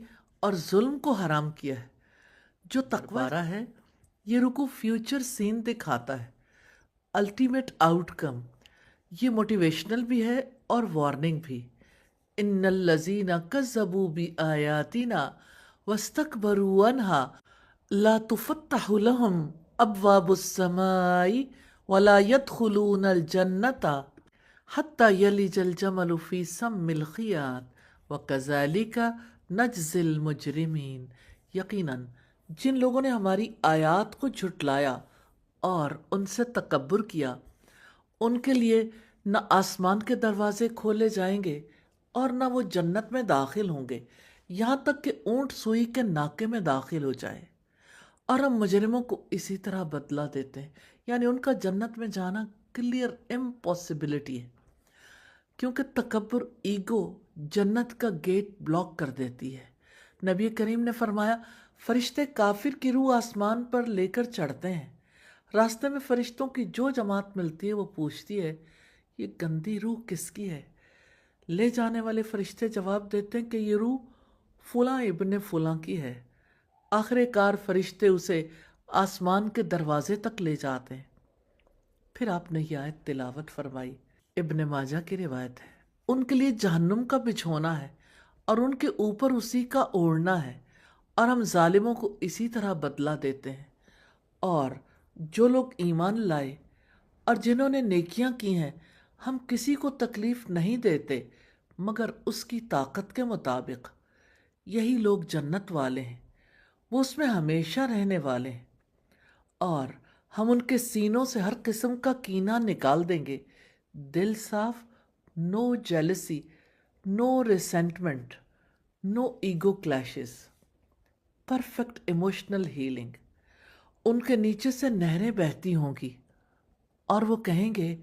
اور ظلم کو حرام کیا ہے۔ جو تقوی ہے، یہ رکوع فیوچر سین دکھاتا ہے، الٹیمیٹ آؤٹ کم، یہ موٹیویشنل بھی ہے اور وارننگ بھی۔ ان الذین کذبوا بآیاتنا واستکبروا عنہا لا تفتح لهم ابواب السماء ولا يدخلون الجنة حتى يلج الجمل في سم الخياط وكذلك نجزي المجرمین۔ یقیناً جن لوگوں نے ہماری آیات کو جھٹلایا اور ان سے تکبر کیا، ان کے لیے نہ آسمان کے دروازے کھولے جائیں گے اور نہ وہ جنت میں داخل ہوں گے یہاں تک کہ اونٹ سوئی کے ناکے میں داخل ہو جائے۔ اور ہم مجرموں کو اسی طرح بدلہ دیتے ہیں، یعنی ان کا جنت میں جانا کلیئر امپاسبلٹی ہے، کیونکہ تکبر، ایگو جنت کا گیٹ بلاک کر دیتی ہے۔ نبی کریم نے فرمایا، فرشتے کافر کی روح آسمان پر لے کر چڑھتے ہیں، راستے میں فرشتوں کی جو جماعت ملتی ہے وہ پوچھتی ہے یہ گندی روح کس کی ہے؟ لے جانے والے فرشتے جواب دیتے ہیں کہ یہ روح فلاں ابن فلاں کی ہے۔ آخر کار فرشتے اسے آسمان کے دروازے تک لے جاتے ہیں۔ پھر آپ نے یہ آیت تلاوت فرمائی، ابن ماجہ کی روایت ہے، ان کے لیے جہنم کا بچھونا ہے اور ان کے اوپر اسی کا اوڑھنا ہے، اور ہم ظالموں کو اسی طرح بدلہ دیتے ہیں۔ اور جو لوگ ایمان لائے اور جنہوں نے نیکیاں کی ہیں، ہم کسی کو تکلیف نہیں دیتے مگر اس کی طاقت کے مطابق۔ یہی لوگ جنت والے ہیں، وہ اس میں ہمیشہ رہنے والے ہیں، اور ہم ان کے سینوں سے ہر قسم کا کینہ نکال دیں گے۔ دل صاف، no jealousy, no resentment, no ego clashes, perfect emotional healing. ان کے نیچے سے نہریں بہتی ہوں گی اور وہ کہیں گے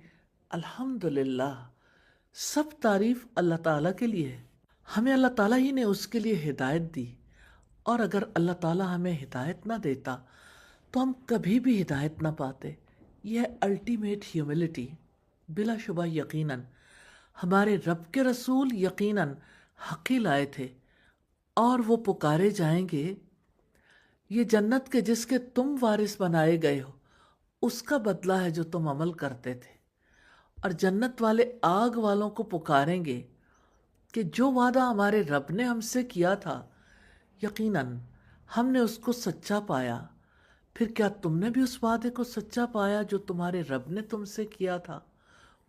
الحمدللہ، سب تعریف اللہ تعالیٰ کے لیے ہے۔ ہمیں اللہ تعالیٰ ہی نے اس کے لیے ہدایت دی، اور اگر اللہ تعالیٰ ہمیں ہدایت نہ دیتا تو ہم کبھی بھی ہدایت نہ پاتے۔ یہ ہے الٹیمیٹ ہیوملٹی۔ بلا شبہ یقیناً ہمارے رب کے رسول یقیناً حق ہی لائے تھے، اور وہ پکارے جائیں گے، یہ جنت کے جس کے تم وارث بنائے گئے ہو اس کا بدلہ ہے جو تم عمل کرتے تھے۔ اور جنت والے آگ والوں کو پکاریں گے کہ جو وعدہ ہمارے رب نے ہم سے کیا تھا یقیناً ہم نے اس کو سچا پایا۔ پھر کیا تم نے بھی اس وعدے کو سچا پایا جو تمہارے رب نے تم سے کیا تھا؟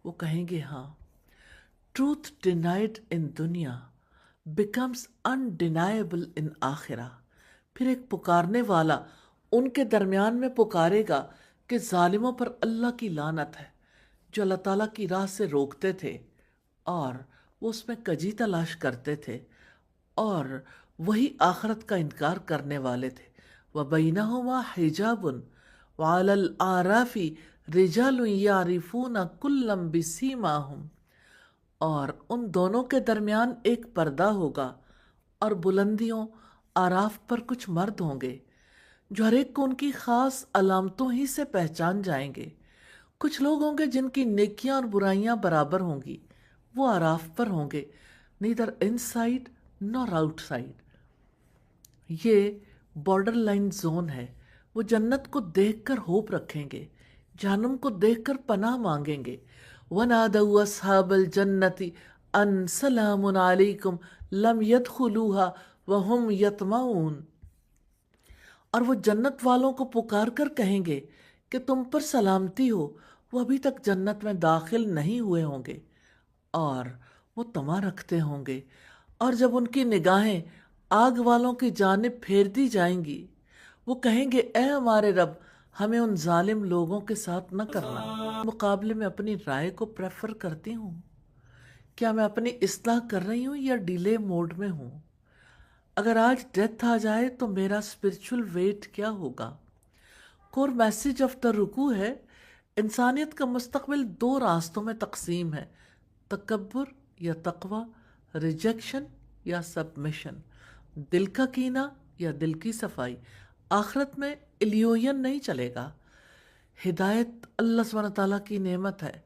وہ کہیں گے ہاں۔ ٹروتھ ڈینائڈ ان دنیا بیکمز انڈینائبل ان آخرہ۔ پھر ایک پکارنے والا ان کے درمیان میں پکارے گا کہ ظالموں پر اللہ کی لعنت ہے، جو اللہ تعالیٰ کی راہ سے روکتے تھے اور وہ اس میں کجی تلاش کرتے تھے، اور وہی آخرت کا انکار کرنے والے تھے۔ وَبَيْنَهُمَا حِجَابٌ وَعَلَى الْأَعْرَافِ رِجَالٌ يَعْرِفُونَ كُلًّا بِسِيمَاهُمْ۔ اور ان دونوں کے درمیان ایک پردہ ہوگا، اور بلندیوں آراف پر کچھ مرد ہوں گے جو ہر ایک کو ان کی خاص علامتوں ہی سے پہچان جائیں گے۔ کچھ لوگ ہوں گے جن کی نیکیاں اور برائیاں برابر ہوں گی، وہ آراف پر ہوں گے، نیدر ان سائڈ نور آؤٹ سائڈ۔ یہ بارڈر لائن زون ہے۔ وہ جنت کو دیکھ کر ہوپ رکھیں گے، جہنم کو دیکھ کر پناہ مانگیں گے۔ وَنَادَوْا أَصْحَابَ الْجَنَّةِ أَنْ سَلَامٌ عَلَيْكُمْ لَمْ يَدْخُلُوهَا وَهُمْ يَطْمَعُونَ۔ اور وہ جنت والوں کو پکار کر کہیں گے کہ تم پر سلامتی ہو، وہ ابھی تک جنت میں داخل نہیں ہوئے ہوں گے اور وہ طمع رکھتے ہوں گے۔ اور جب ان کی نگاہیں آگ والوں کی جانب پھیر دی جائیں گی، وہ کہیں گے اے ہمارے رب، ہمیں ان ظالم لوگوں کے ساتھ نہ کرنا۔ مقابلے میں اپنی رائے کو پریفر کرتی ہوں۔ کیا میں اپنی اصلاح کر رہی ہوں یا ڈیلے موڈ میں ہوں؟ اگر آج ڈیتھ آ جائے تو میرا اسپرچول ویٹ کیا ہوگا؟ کور میسج آف دا رکوع ہے، انسانیت کا مستقبل دو راستوں میں تقسیم ہے، تکبر یا تقوی، ریجیکشن یا سبمیشن، دل کا کینہ یا دل کی صفائی۔ آخرت میں الیوین نہیں چلے گا۔ ہدایت اللہ سبحانہ تعالیٰ کی نعمت ہے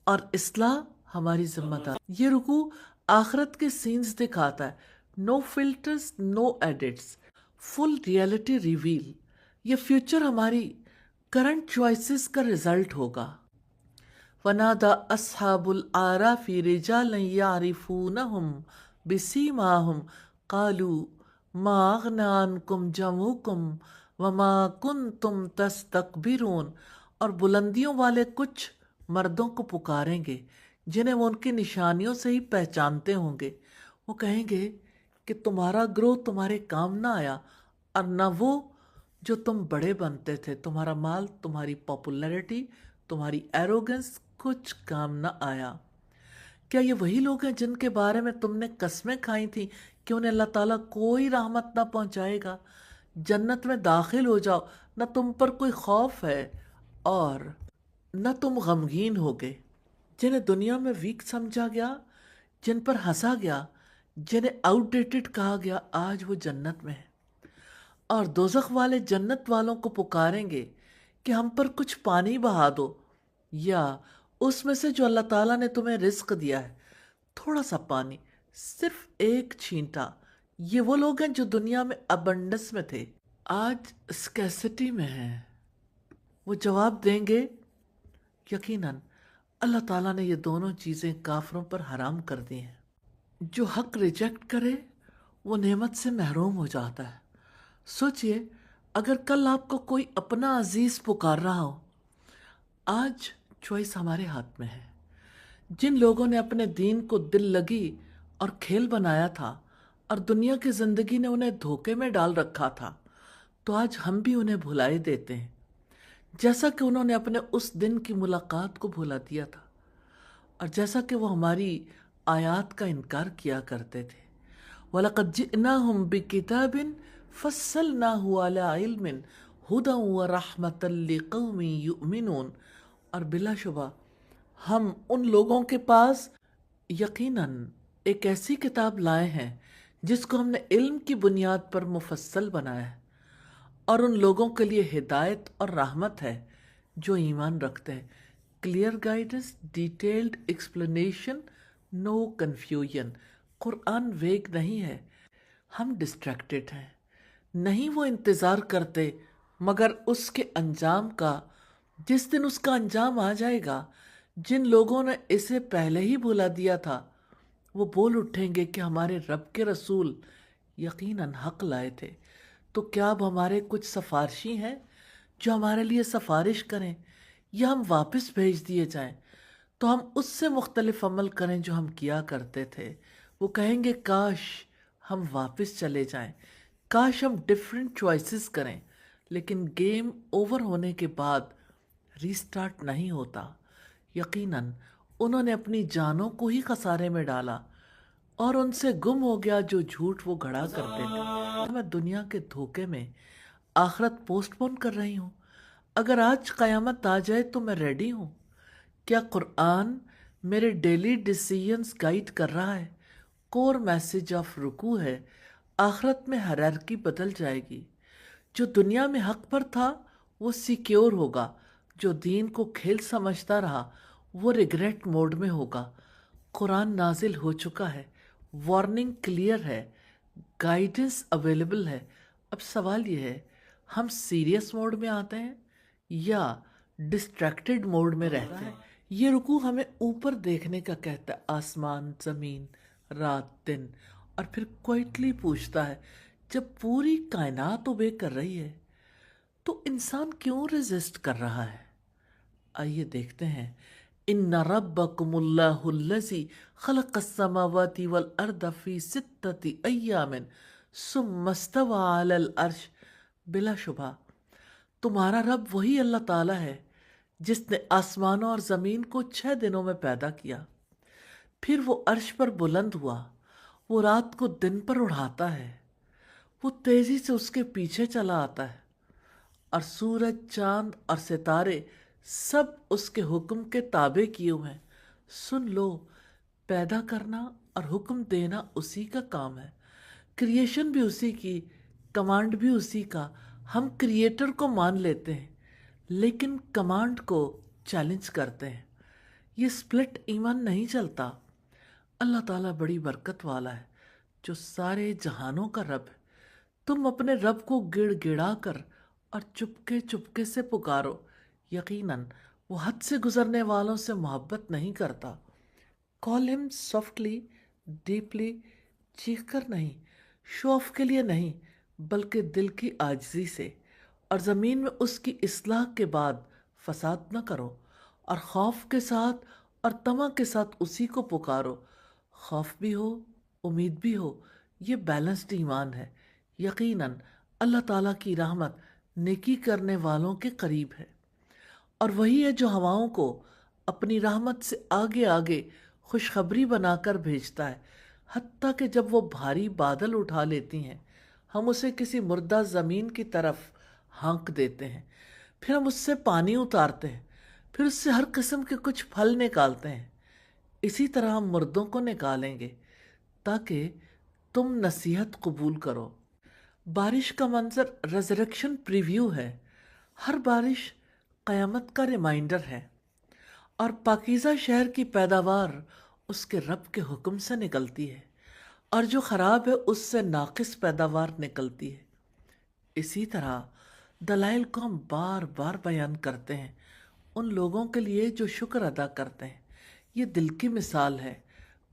اور اصلاح ہماری ذمہ داری۔ یہ رکوع آخرت کے سینز دکھاتا ہے، نو فلٹرز، نو ایڈٹس، فل ریئلٹی ریویل۔ یہ فیوچر ہماری کرنٹ چوائسز کا رزلٹ ہوگا۔ ونادى أصحاب الأعراف رجالا يعرفونهم بسيماهم قالوا ما أغنى عنكم جمعكم وما كنتم تستكبرون، اور بلندیوں والے کچھ مردوں کو پکاریں گے جنہیں وہ ان کی نشانیوں سے ہی پہچانتے ہوں گے۔ وہ کہیں گے کہ تمہارا گروہ تمہارے کام نہ آیا، اور نہ وہ جو تم بڑے بنتے تھے، تمہارا مال، تمہاری پاپولیرٹی، تمہاری ایروگنس کچھ کام نہ آیا۔ کیا یہ وہی لوگ ہیں جن کے بارے میں تم نے قسمیں کھائی تھیں کہ انہیں اللہ تعالیٰ کوئی رحمت نہ پہنچائے گا؟ جنت میں داخل ہو جاؤ، نہ تم پر کوئی خوف ہے اور نہ تم غمگین ہوگے۔ جنہیں دنیا میں ویک سمجھا گیا، جن پر ہنسا گیا، جنہیں آؤٹ ڈیٹڈ کہا گیا، آج وہ جنت میں ہیں۔ اور دوزخ والے جنت والوں کو پکاریں گے کہ ہم پر کچھ پانی بہا دو، یا اس میں سے جو اللہ تعالیٰ نے تمہیں رزق دیا ہے، تھوڑا سا پانی، صرف ایک چھینٹا۔ یہ وہ لوگ ہیں جو دنیا میں ابنڈنس میں تھے، آج اسکیسٹی میں ہیں۔ وہ جواب دیں گے یقیناً اللہ تعالیٰ نے یہ دونوں چیزیں کافروں پر حرام کر دی ہیں۔ جو حق ریجیکٹ کرے وہ نعمت سے محروم ہو جاتا ہے۔ سوچئے اگر کل آپ کو کوئی اپنا عزیز پکار رہا ہو۔ آج چوائس ہمارے ہاتھ میں ہے۔ جن لوگوں نے اپنے دین کو دل لگی اور کھیل بنایا تھا اور دنیا کی زندگی نے انہیں دھوکے میں ڈال رکھا تھا، تو آج ہم بھی انہیں بھلائے دیتے ہیں، جیسا کہ انہوں نے اپنے اس دن کی ملاقات کو بھلا دیا تھا، اور جیسا کہ وہ ہماری آیات کا انکار کیا کرتے تھے۔ وَلَقَدْ جِئْنَاهُمْ بِكِتَابٍ فَصَّلْنَاهُ عَلَىٰ عِلْمٍ هُدًى وَرَحْمَةً لِّقَوْمٍ يُؤْمِنُونَ، اور بلا شبہ ہم ان لوگوں کے پاس یقیناً ایک ایسی کتاب لائے ہیں جس کو ہم نے علم کی بنیاد پر مفصل بنایا ہے، اور ان لوگوں کے لیے ہدایت اور رحمت ہے جو ایمان رکھتے ہیں۔ Clear guidance, detailed explanation, no confusion. قرآن ویگ نہیں ہے، ہم ڈسٹریکٹڈ ہیں۔ نہیں وہ انتظار کرتے مگر اس کے انجام کا، جس دن اس کا انجام آ جائے گا۔ جن لوگوں نے اسے پہلے ہی بھلا دیا تھا وہ بول اٹھیں گے کہ ہمارے رب کے رسول یقیناً حق لائے تھے، تو کیا اب ہمارے کچھ سفارشی ہیں جو ہمارے لیے سفارش کریں، یا ہم واپس بھیج دیے جائیں تو ہم اس سے مختلف عمل کریں جو ہم کیا کرتے تھے؟ وہ کہیں گے کاش ہم واپس چلے جائیں، کاش ہم ڈیفرنٹ چوائسز کریں، لیکن گیم اوور ہونے کے بعد ریسٹارٹ نہیں ہوتا۔ یقیناً انہوں نے اپنی جانوں کو ہی خسارے میں ڈالا، اور ان سے گم ہو گیا جو جھوٹ وہ گھڑا کرتے تھے۔ میں دنیا کے دھوکے میں آخرت پوسٹ پون کر رہی ہوں۔ اگر آج قیامت آ جائے تو میں ریڈی ہوں۔ کیا قرآن میرے ڈیلی ڈیسیژنز گائیڈ کر رہا ہے؟ کور میسج آف رکوع ہے، آخرت میں ہیرارکی بدل جائے گی۔ جو دنیا میں حق پر تھا وہ سیکیور ہوگا، جو دین کو کھیل سمجھتا رہا وہ ریگریٹ موڈ میں ہوگا۔ قرآن نازل ہو چکا ہے، وارننگ کلیئر ہے، گائیڈنس اویلیبل ہے۔ اب سوال یہ ہے ہم سیریس موڈ میں آتے ہیں یا ڈسٹریکٹڈ موڈ میں رہتے ہیں؟ یہ رکوع ہمیں اوپر دیکھنے کا کہتا ہے، آسمان، زمین، رات، دن، اور پھر کوئٹلی پوچھتا ہے جب پوری کائنات اوبے کر رہی ہے تو انسان کیوں ریزسٹ کر رہا ہے؟ آئیے دیکھتے ہیں۔ ان ربکم اللہ الذی خلق السماوات والارض فی 6 ایام ثم استوی علی العرش۔ بلا شبہ تمہارا رب وہی اللہ تعالیٰ ہے جس نے آسمانوں اور زمین کو 6 دنوں میں پیدا کیا، پھر وہ عرش پر بلند ہوا۔ وہ رات کو دن پر اڑھاتا ہے، وہ تیزی سے اس کے پیچھے چلا آتا ہے، اور سورج، چاند اور ستارے سب اس کے حکم کے تابع کیے ہوئے ہیں۔ سن لو، پیدا کرنا اور حکم دینا اسی کا کام ہے، کریشن بھی اسی کی، کمانڈ بھی اسی کا۔ ہم کریٹر کو مان لیتے ہیں لیکن کمانڈ کو چیلنج کرتے ہیں۔ یہ سپلٹ ایمان نہیں چلتا۔ اللہ تعالیٰ بڑی برکت والا ہے جو سارے جہانوں کا رب ہے۔ تم اپنے رب کو گڑ گڑا کر اور چپکے چپکے سے پکارو، یقیناً وہ حد سے گزرنے والوں سے محبت نہیں کرتا. کال ہم سافٹلی، ڈیپلی، چیخ کر نہیں، شو آف کے لیے نہیں، بلکہ دل کی عاجزی سے. اور زمین میں اس کی اصلاح کے بعد فساد نہ کرو، اور خوف کے ساتھ اور طمع کے ساتھ اسی کو پکارو. خوف بھی ہو، امید بھی ہو، یہ بیلنسڈ ایمان ہے. یقیناً اللہ تعالیٰ کی رحمت نیکی کرنے والوں کے قریب ہے، اور وہی ہے جو ہواؤں کو اپنی رحمت سے آگے آگے خوشخبری بنا کر بھیجتا ہے، حتیٰ کہ جب وہ بھاری بادل اٹھا لیتی ہیں ہم اسے کسی مردہ زمین کی طرف ہانک دیتے ہیں، پھر ہم اس سے پانی اتارتے ہیں، پھر اس سے ہر قسم کے کچھ پھل نکالتے ہیں. اسی طرح ہم مردوں کو نکالیں گے تاکہ تم نصیحت قبول کرو. بارش کا منظر ریزریکشن پریویو ہے. ہر بارش قیامت کا ریمائنڈر ہے، اور پاکیزہ شہر کی پیداوار اس کے رب کے حکم سے نکلتی ہے، اور جو خراب ہے اس سے ناقص پیداوار نکلتی ہے. اسی طرح دلائل کو ہم بار بار بیان کرتے ہیں ان لوگوں کے لیے جو شکر ادا کرتے ہیں. یہ دل کی مثال ہے.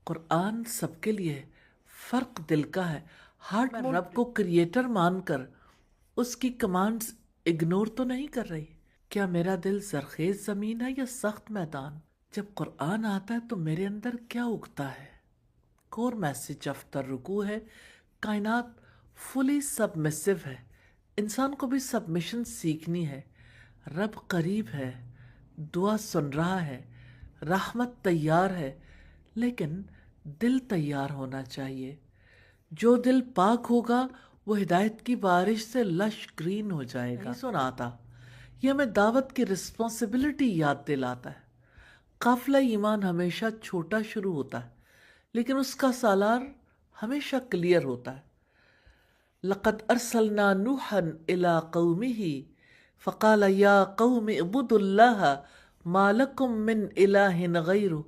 قرآن سب کے لیے ہے، فرق دل کا ہے. ہارٹ میں رب کو کریٹر مان کر اس کی کمانڈز اگنور تو نہیں کر رہی. کیا میرا دل زرخیز زمین ہے یا سخت میدان؟ جب قرآن آتا ہے تو میرے اندر کیا اگتا ہے؟ کور میسج آفٹر رکوع ہے، کائنات فلی سبمسو ہے. انسان کو بھی سبمیشن سیکھنی ہے. رب قریب ہے، دعا سن رہا ہے، رحمت تیار ہے، لیکن دل تیار ہونا چاہیے. جو دل پاک ہوگا وہ ہدایت کی بارش سے لش گرین ہو جائے گا. نہیں سناتا، یہ ہمیں دعوت کی رسپانسبلٹی یاد دلاتا ہے. قافلہ ایمان ہمیشہ چھوٹا شروع ہوتا ہے، لیکن اس کا سالار ہمیشہ کلیئر ہوتا ہے. لقد ارسلنا نوحا الى قومه فقال یا قوم اعبدوا اللہ ما لکم من الہ غیرہ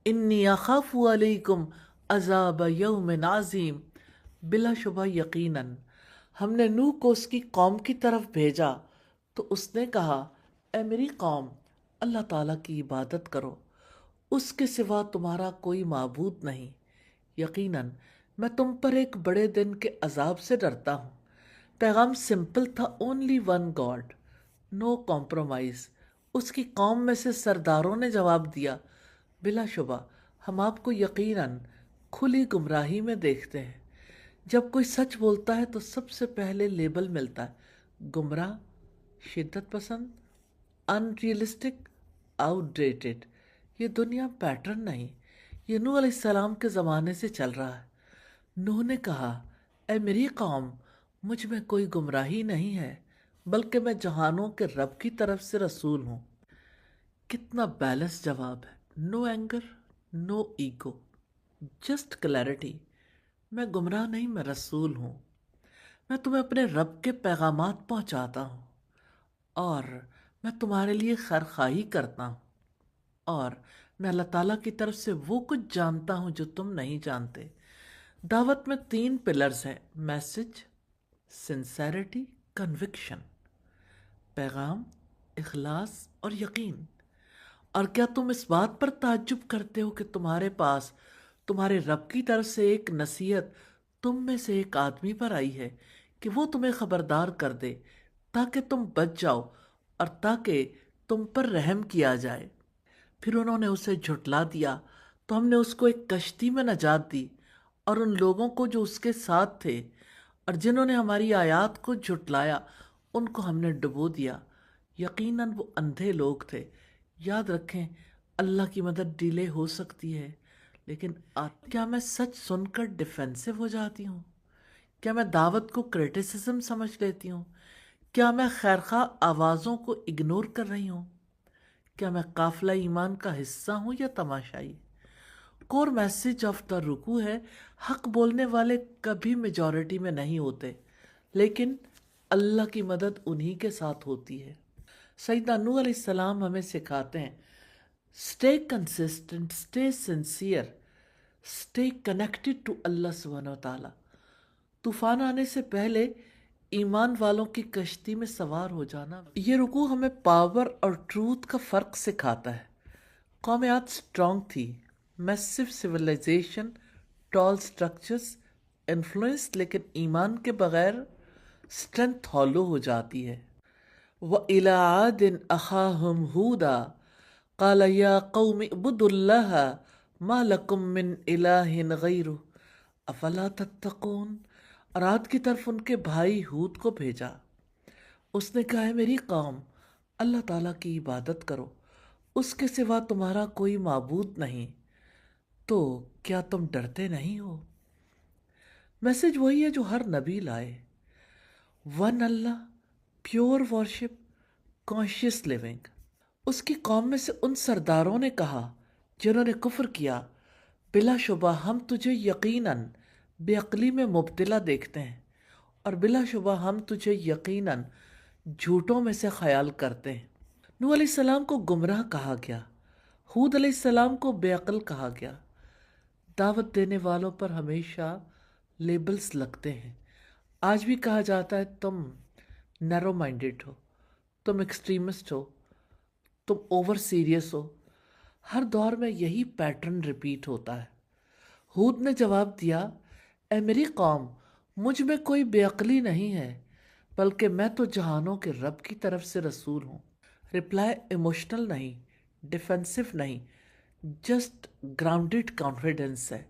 انی اخاف علیکم عذاب یوم عظیم. بلا شبہ یقیناً ہم نے نوح کو اس کی قوم کی طرف بھیجا تو اس نے کہا، اے میری قوم، اللہ تعالیٰ کی عبادت کرو، اس کے سوا تمہارا کوئی معبود نہیں. یقیناً میں تم پر ایک بڑے دن کے عذاب سے ڈرتا ہوں. پیغام سمپل تھا، اونلی ون گاڈ، نو کمپرومائز. اس کی قوم میں سے سرداروں نے جواب دیا، بلا شبہ ہم آپ کو یقیناً کھلی گمراہی میں دیکھتے ہیں. جب کوئی سچ بولتا ہے تو سب سے پہلے لیبل ملتا ہے، گمراہ، شدت پسند، ان ریئلسٹک، آؤٹ ڈیٹڈ. یہ دنیا پیٹرن نہیں، یہ نوح علیہ السلام کے زمانے سے چل رہا ہے. نوح نے کہا، اے میری قوم، مجھ میں کوئی گمراہی نہیں ہے، بلکہ میں جہانوں کے رب کی طرف سے رسول ہوں. کتنا بیلنس جواب ہے. نو اینگر، نو ایگو، جسٹ کلیئرٹی. میں گمراہ نہیں، میں رسول ہوں. میں تمہیں اپنے رب کے پیغامات پہنچاتا ہوں، اور میں تمہارے لیے خیرخواہی کرتا ہوں، اور میں اللہ تعالیٰ کی طرف سے وہ کچھ جانتا ہوں جو تم نہیں جانتے. دعوت میں 3 پلرز ہیں، میسج، سنسیریٹی، کنوکشن. پیغام، اخلاص اور یقین. اور کیا تم اس بات پر تعجب کرتے ہو کہ تمہارے پاس تمہارے رب کی طرف سے ایک نصیحت تم میں سے ایک آدمی پر آئی ہے کہ وہ تمہیں خبردار کر دے تاکہ تم بچ جاؤ اور تاکہ تم پر رحم کیا جائے. پھر انہوں نے اسے جھٹلا دیا تو ہم نے اس کو ایک کشتی میں نجات دی، اور ان لوگوں کو جو اس کے ساتھ تھے اور جنہوں نے ہماری آیات کو جھٹلایا ان کو ہم نے ڈبو دیا. یقیناً وہ اندھے لوگ تھے. یاد رکھیں، اللہ کی مدد ڈیلے ہو سکتی ہے، لیکن کیا میں سچ سن کر ڈیفینسو ہو جاتی ہوں؟ کیا میں دعوت کو کرٹیسزم سمجھ لیتی ہوں؟ کیا میں خیرخواہ آوازوں کو اگنور کر رہی ہوں؟ کیا میں قافلہ ایمان کا حصہ ہوں یا تماشائی؟ کور میسج آف دا رکوع ہے، حق بولنے والے کبھی میجورٹی میں نہیں ہوتے، لیکن اللہ کی مدد انہی کے ساتھ ہوتی ہے. سیدنا نوح علیہ السلام ہمیں سکھاتے ہیں، stay consistent, stay sincere, stay connected to اللہ سبحانہ و تعالیٰ. طوفان آنے سے پہلے ایمان والوں کی کشتی میں سوار ہو جانا۔ یہ رکوع ہمیں پاور اور ٹروتھ کا فرق سکھاتا ہے۔ قوم عاد اسٹرانگ تھی، میسو سویلائزیشن، ٹال سٹرکچرز، انفلوئنس، لیکن ایمان کے بغیر اسٹرینتھ ہالو ہو جاتی ہے۔ وَإِلَىٰ عَادٍ أَخَاهُمْ هُودًا قَالَ يَا قَوْمِ اعْبُدُوا اللَّهَ مَا لَكُم مِّنْ إِلَٰهٍ غَيْرُهُ أَفَلَا تَتَّقُونَ۔ اور عاد کی طرف ان کے بھائی ہود کو بھیجا، اس نے کہا ہے میری قوم، اللہ تعالیٰ کی عبادت کرو، اس کے سوا تمہارا کوئی معبود نہیں، تو کیا تم ڈرتے نہیں ہو؟ میسج وہی ہے جو ہر نبی لائے، ون اللہ، پیور ورشپ، کانشیس لیونگ۔ اس کی قوم میں سے ان سرداروں نے کہا جنہوں نے کفر کیا، بلا شبہ ہم تجھے یقیناً بے عقلی میں مبتلا دیکھتے ہیں، اور بلا شبہ ہم تجھے یقیناً جھوٹوں میں سے خیال کرتے ہیں۔ نوح علیہ السلام کو گمراہ کہا گیا، ہود علیہ السلام کو بے عقل کہا گیا۔ دعوت دینے والوں پر ہمیشہ لیبلز لگتے ہیں۔ آج بھی کہا جاتا ہے تم نیرو مائنڈڈ ہو، تم ایکسٹریمسٹ ہو، تم اوور سیریس ہو۔ ہر دور میں یہی پیٹرن ریپیٹ ہوتا ہے۔ ہود نے جواب دیا، اے میری قوم، مجھ میں کوئی بے عقلی نہیں ہے، بلکہ میں تو جہانوں کے رب کی طرف سے رسول ہوں۔ رپلائی ایموشنل نہیں، ڈیفینسو نہیں، جسٹ گراؤنڈڈ کانفیڈنس ہے۔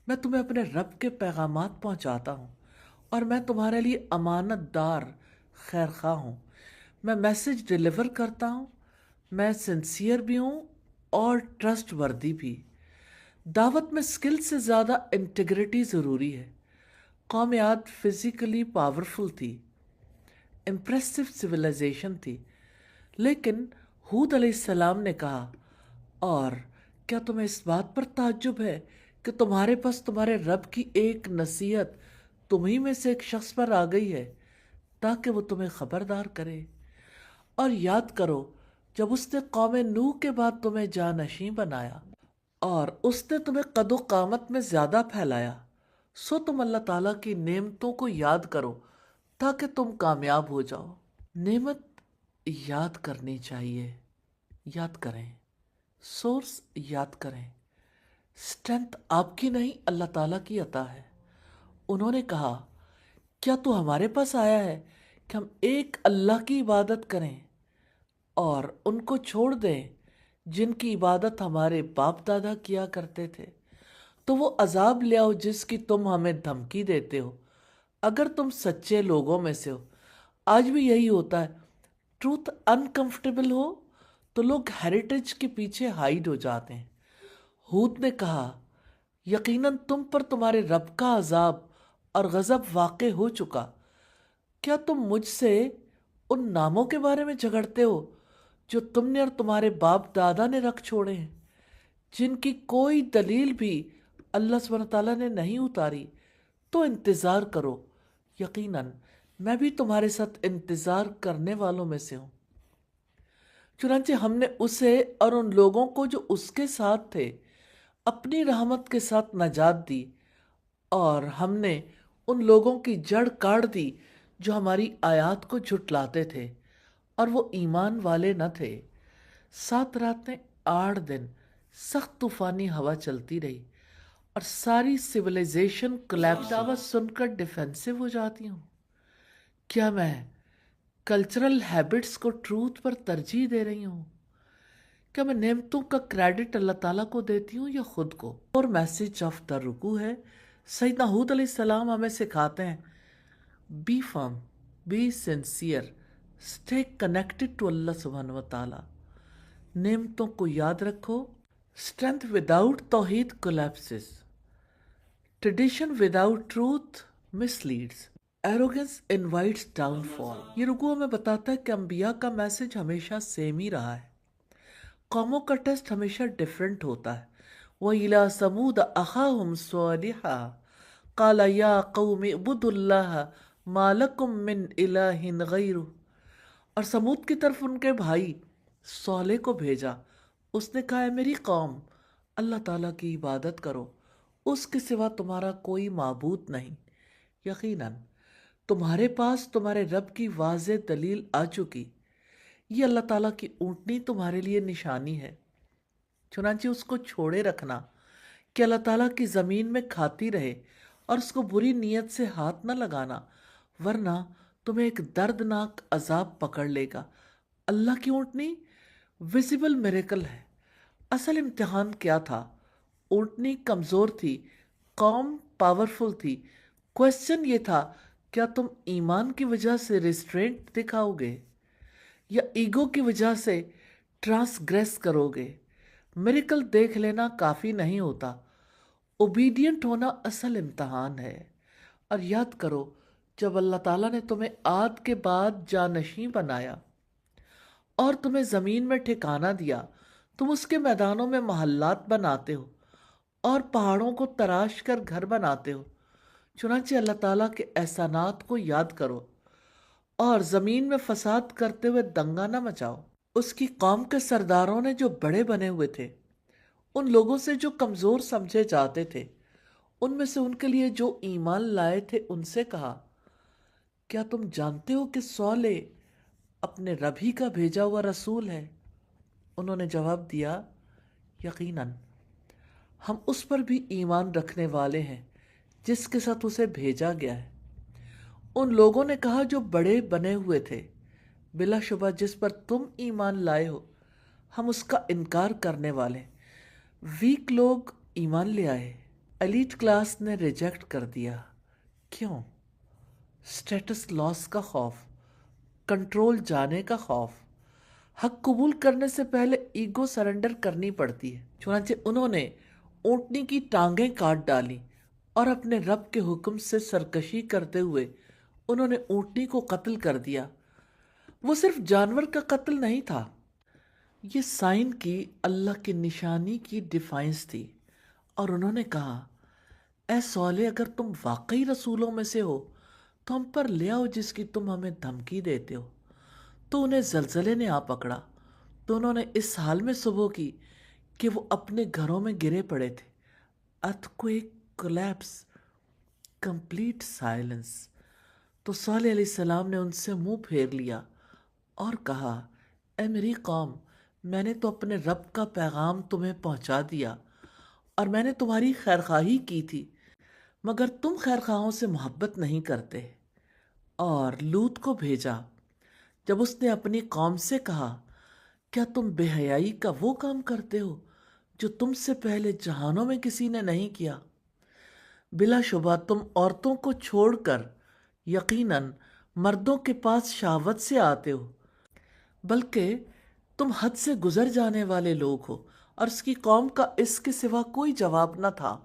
میں تمہیں اپنے رب کے پیغامات پہنچاتا ہوں، اور میں تمہارے لیے امانت دار خیر خواہ ہوں۔ میں میسج ڈیلیور کرتا ہوں، میں سنسیئر بھی ہوں اور ٹرسٹ وردی بھی۔ دعوت میں سکل سے زیادہ انٹیگریٹی ضروری ہے۔ قوم عاد فزیکلی پاورفل تھی، امپریسو سویلائزیشن تھی، لیکن ہود علیہ السلام نے کہا، اور کیا تمہیں اس بات پر تعجب ہے کہ تمہارے پاس تمہارے رب کی ایک نصیحت تمہیں میں سے ایک شخص پر آ گئی ہے تاکہ وہ تمہیں خبردار کرے؟ اور یاد کرو جب اس نے قوم نوح کے بعد تمہیں جانشین بنایا اور اس نے تمہیں قد و قامت میں زیادہ پھیلایا، سو تم اللہ تعالیٰ کی نعمتوں کو یاد کرو تاکہ تم کامیاب ہو جاؤ۔ نعمت یاد کرنی چاہیے، یاد کریں، سورس یاد کریں۔ اسٹرینتھ آپ کی نہیں، اللہ تعالیٰ کی عطا ہے۔ انہوں نے کہا، کیا تو ہمارے پاس آیا ہے کہ ہم ایک اللہ کی عبادت کریں اور ان کو چھوڑ دیں جن کی عبادت ہمارے باپ دادا کیا کرتے تھے؟ تو وہ عذاب لے آؤ جس کی تم ہمیں دھمکی دیتے ہو، اگر تم سچے لوگوں میں سے ہو۔ آج بھی یہی ہوتا ہے، ٹروتھ انکمفرٹیبل ہو تو لوگ ہیریٹیج کے پیچھے ہائیڈ ہو جاتے ہیں۔ ہود نے کہا، یقیناً تم پر تمہارے رب کا عذاب اور غضب واقع ہو چکا۔ کیا تم مجھ سے ان ناموں کے بارے میں جھگڑتے ہو جو تم نے اور تمہارے باپ دادا نے رکھ چھوڑے ہیں، جن کی کوئی دلیل بھی اللہ سبحانہ تعالیٰ نے نہیں اتاری؟ تو انتظار کرو، یقیناً میں بھی تمہارے ساتھ انتظار کرنے والوں میں سے ہوں۔ چنانچہ ہم نے اسے اور ان لوگوں کو جو اس کے ساتھ تھے اپنی رحمت کے ساتھ نجات دی، اور ہم نے ان لوگوں کی جڑ کاٹ دی جو ہماری آیات کو جھٹلاتے تھے اور وہ ایمان والے نہ تھے۔ 7 راتیں 8 دن سخت طوفانی ہوا چلتی رہی اور ساری سویلائزیشن کولیپس۔ دعوت سن کر ڈیفینسو ہو جاتی ہوں؟ کیا میں کلچرل ہیبٹس کو ٹروتھ پر ترجیح دے رہی ہوں؟ کیا میں نعمتوں کا کریڈٹ اللہ تعالیٰ کو دیتی ہوں یا خود کو؟ اور میسج آف دا رکوع ہے۔ سیدنا ہود علیہ السلام ہمیں سکھاتے ہیں، be firm, be sincere, stay connected to اللہ سبحانہ و تعالیٰ۔ نعمتوں کو یاد رکھو۔ اسٹرینتھ وداؤٹ توحید کولیپسز، ٹریڈیشن وداؤٹ ٹروتھ مس لیڈس، ایروگنس انوائٹس ڈاؤن فال۔ یہ رکوع ہمیں بتاتا ہے کہ انبیاء کا میسج ہمیشہ سیم ہی رہا ہے، قوموں کا ٹیسٹ ہمیشہ ڈیفرنٹ ہوتا ہے۔ وَإِلَىٰ ثَمُودَ أَخَاهُمْ صَالِحًا قَالَ يَا قَوْمِ اعْبُدُوا اللَّهَ مَا لَكُم مِّنْ إِلَٰهٍ غَيْرُهُ۔ اور سمود کی طرف ان کے بھائی صالح کو بھیجا، اس نے کہا، اے میری قوم، اللہ تعالیٰ کی عبادت کرو، اس کے سوا تمہارا کوئی معبود نہیں، یقیناً تمہارے پاس تمہارے رب کی واضح دلیل آ چکی، یہ اللہ تعالیٰ کی اونٹنی تمہارے لیے نشانی ہے، چنانچہ اس کو چھوڑے رکھنا کہ اللہ تعالیٰ کی زمین میں کھاتی رہے، اور اس کو بری نیت سے ہاتھ نہ لگانا، ورنہ تمہیں ایک دردناک عذاب پکڑ لے گا۔ اللہ کی اونٹنی ویزیبل میریکل ہے۔ اصل امتحان کیا تھا؟ اونٹنی کمزور تھی، قوم پاورفل تھی۔ کوشچن یہ تھا، کیا تم ایمان کی وجہ سے ریسٹرینٹ دکھاؤ گے یا ایگو کی وجہ سے ٹرانسگریس کرو گے؟ میریکل دیکھ لینا کافی نہیں ہوتا، اوبیڈینٹ ہونا اصل امتحان ہے۔ اور یاد کرو، جب اللہ تعالیٰ نے تمہیں عاد کے بعد جانشین بنایا اور تمہیں زمین میں ٹھکانہ دیا، تم اس کے میدانوں میں محلات بناتے ہو اور پہاڑوں کو تراش کر گھر بناتے ہو۔ چنانچہ اللہ تعالیٰ کے احسانات کو یاد کرو اور زمین میں فساد کرتے ہوئے دنگا نہ مچاؤ۔ اس کی قوم کے سرداروں نے جو بڑے بنے ہوئے تھے، ان لوگوں سے جو کمزور سمجھے جاتے تھے، ان میں سے ان کے لیے جو ایمان لائے تھے، ان سے کہا، کیا تم جانتے ہو کہ صالح اپنے رب ہی کا بھیجا ہوا رسول ہے؟ انہوں نے جواب دیا، یقیناً ہم اس پر بھی ایمان رکھنے والے ہیں جس کے ساتھ اسے بھیجا گیا ہے۔ ان لوگوں نے کہا جو بڑے بنے ہوئے تھے، بلا شبہ جس پر تم ایمان لائے ہو ہم اس کا انکار کرنے والے ہیں۔ ویک لوگ ایمان لے آئے، ایلیٹ کلاس نے ریجیکٹ کر دیا۔ کیوں؟ سٹیٹس لاس کا خوف، کنٹرول جانے کا خوف۔ حق قبول کرنے سے پہلے ایگو سرنڈر کرنی پڑتی ہے۔ چنانچہ انہوں نے اونٹنی کی ٹانگیں کاٹ ڈالی اور اپنے رب کے حکم سے سرکشی کرتے ہوئے انہوں نے اونٹنی کو قتل کر دیا۔ وہ صرف جانور کا قتل نہیں تھا، یہ سائن کی، اللہ کی نشانی کی ڈیفائنس تھی۔ اور انہوں نے کہا، اے صالح، اگر تم واقعی رسولوں میں سے ہو تو ہم پر لے آؤ جس کی تم ہمیں دھمکی دیتے ہو۔ تو انہیں زلزلے نے آ پکڑا تو انہوں نے اس حال میں صبح کی کہ وہ اپنے گھروں میں گرے پڑے تھے۔ Earthquake, collapse, complete silence. تو صالح علیہ السلام نے ان سے منہ پھیر لیا اور کہا، اے میری قوم، میں نے تو اپنے رب کا پیغام تمہیں پہنچا دیا اور میں نے تمہاری خیرخواہی کی تھی، مگر تم خیرخواہوں سے محبت نہیں کرتے۔ اور لوط کو بھیجا جب اس نے اپنی قوم سے کہا، کیا تم بے حیائی کا وہ کام کرتے ہو جو تم سے پہلے جہانوں میں کسی نے نہیں کیا؟ بلا شبہ تم عورتوں کو چھوڑ کر یقیناً مردوں کے پاس شہوت سے آتے ہو، بلکہ تم حد سے گزر جانے والے لوگ ہو۔ اور اس کی قوم کا اس کے سوا کوئی جواب نہ تھا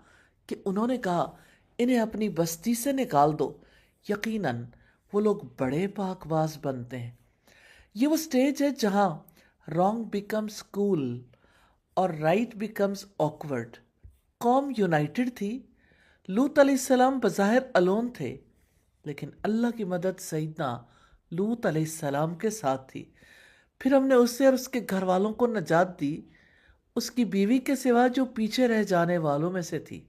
کہ انہوں نے کہا، انہیں اپنی بستی سے نکال دو۔ یقیناً وہ لوگ بڑے پاک باز بنتے ہیں۔ یہ وہ سٹیج ہے جہاں رانگ بیکمز کول اور رائٹ بیکمز آکورڈ۔ قوم یونائٹڈ تھی۔ لوط علیہ السلام بظاہر الون تھے، لیکن اللہ کی مدد سیدنا لوط علیہ السلام کے ساتھ تھی۔ پھر ہم نے اسے اور اس کے گھر والوں کو نجات دی، اس کی بیوی کے سوا جو پیچھے رہ جانے والوں میں سے تھی،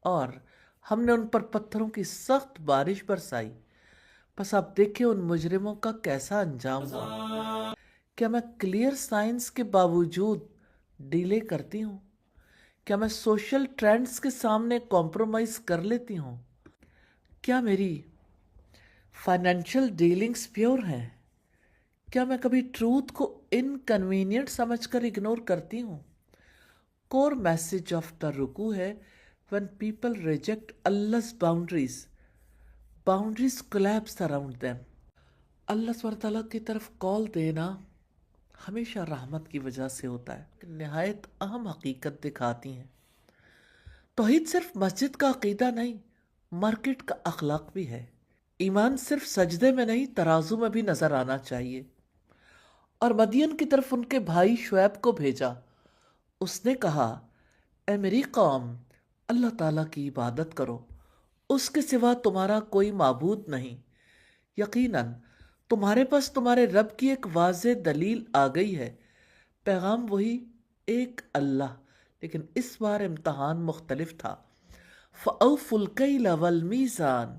اور ہم نے ان پر پتھروں کی سخت بارش برسائی۔ بس آپ دیکھیں ان مجرموں کا کیسا انجام ہوا۔ کیا میں کلیئر سائنس کے باوجود ڈیلے کرتی ہوں؟ کیا میں سوشل ٹرینڈز کے سامنے کمپرومائز کر لیتی ہوں؟ کیا میری فائنینشیل ڈیلنگز پیور ہیں؟ کیا میں کبھی ٹروتھ کو انکنوینئنٹ سمجھ کر اگنور کرتی ہوں؟ کور میسج آف دا رکوع ہے، when people reject Allah's boundaries collapse around them۔ اللہ سبحانہ تعالیٰ کی طرف کال دینا ہمیشہ رحمت کی وجہ سے ہوتا ہے، نہایت اہم حقیقت دکھاتی ہیں۔ توحید صرف مسجد کا عقیدہ نہیں، مارکیٹ کا اخلاق بھی ہے۔ ایمان صرف سجدے میں نہیں، ترازو میں بھی نظر آنا چاہیے۔ اور مدین کی طرف ان کے بھائی شعیب کو بھیجا۔ اس نے کہا، اے میری قوم، اللہ تعالیٰ کی عبادت کرو، اس کے سوا تمہارا کوئی معبود نہیں۔ یقیناً تمہارے پاس تمہارے رب کی ایک واضح دلیل آ گئی ہے، پیغام وہی ایک اللہ، لیکن اس بار امتحان مختلف تھا۔ فَأَوْفُوا الْكَيْلَ وَالْمِيزَانَ،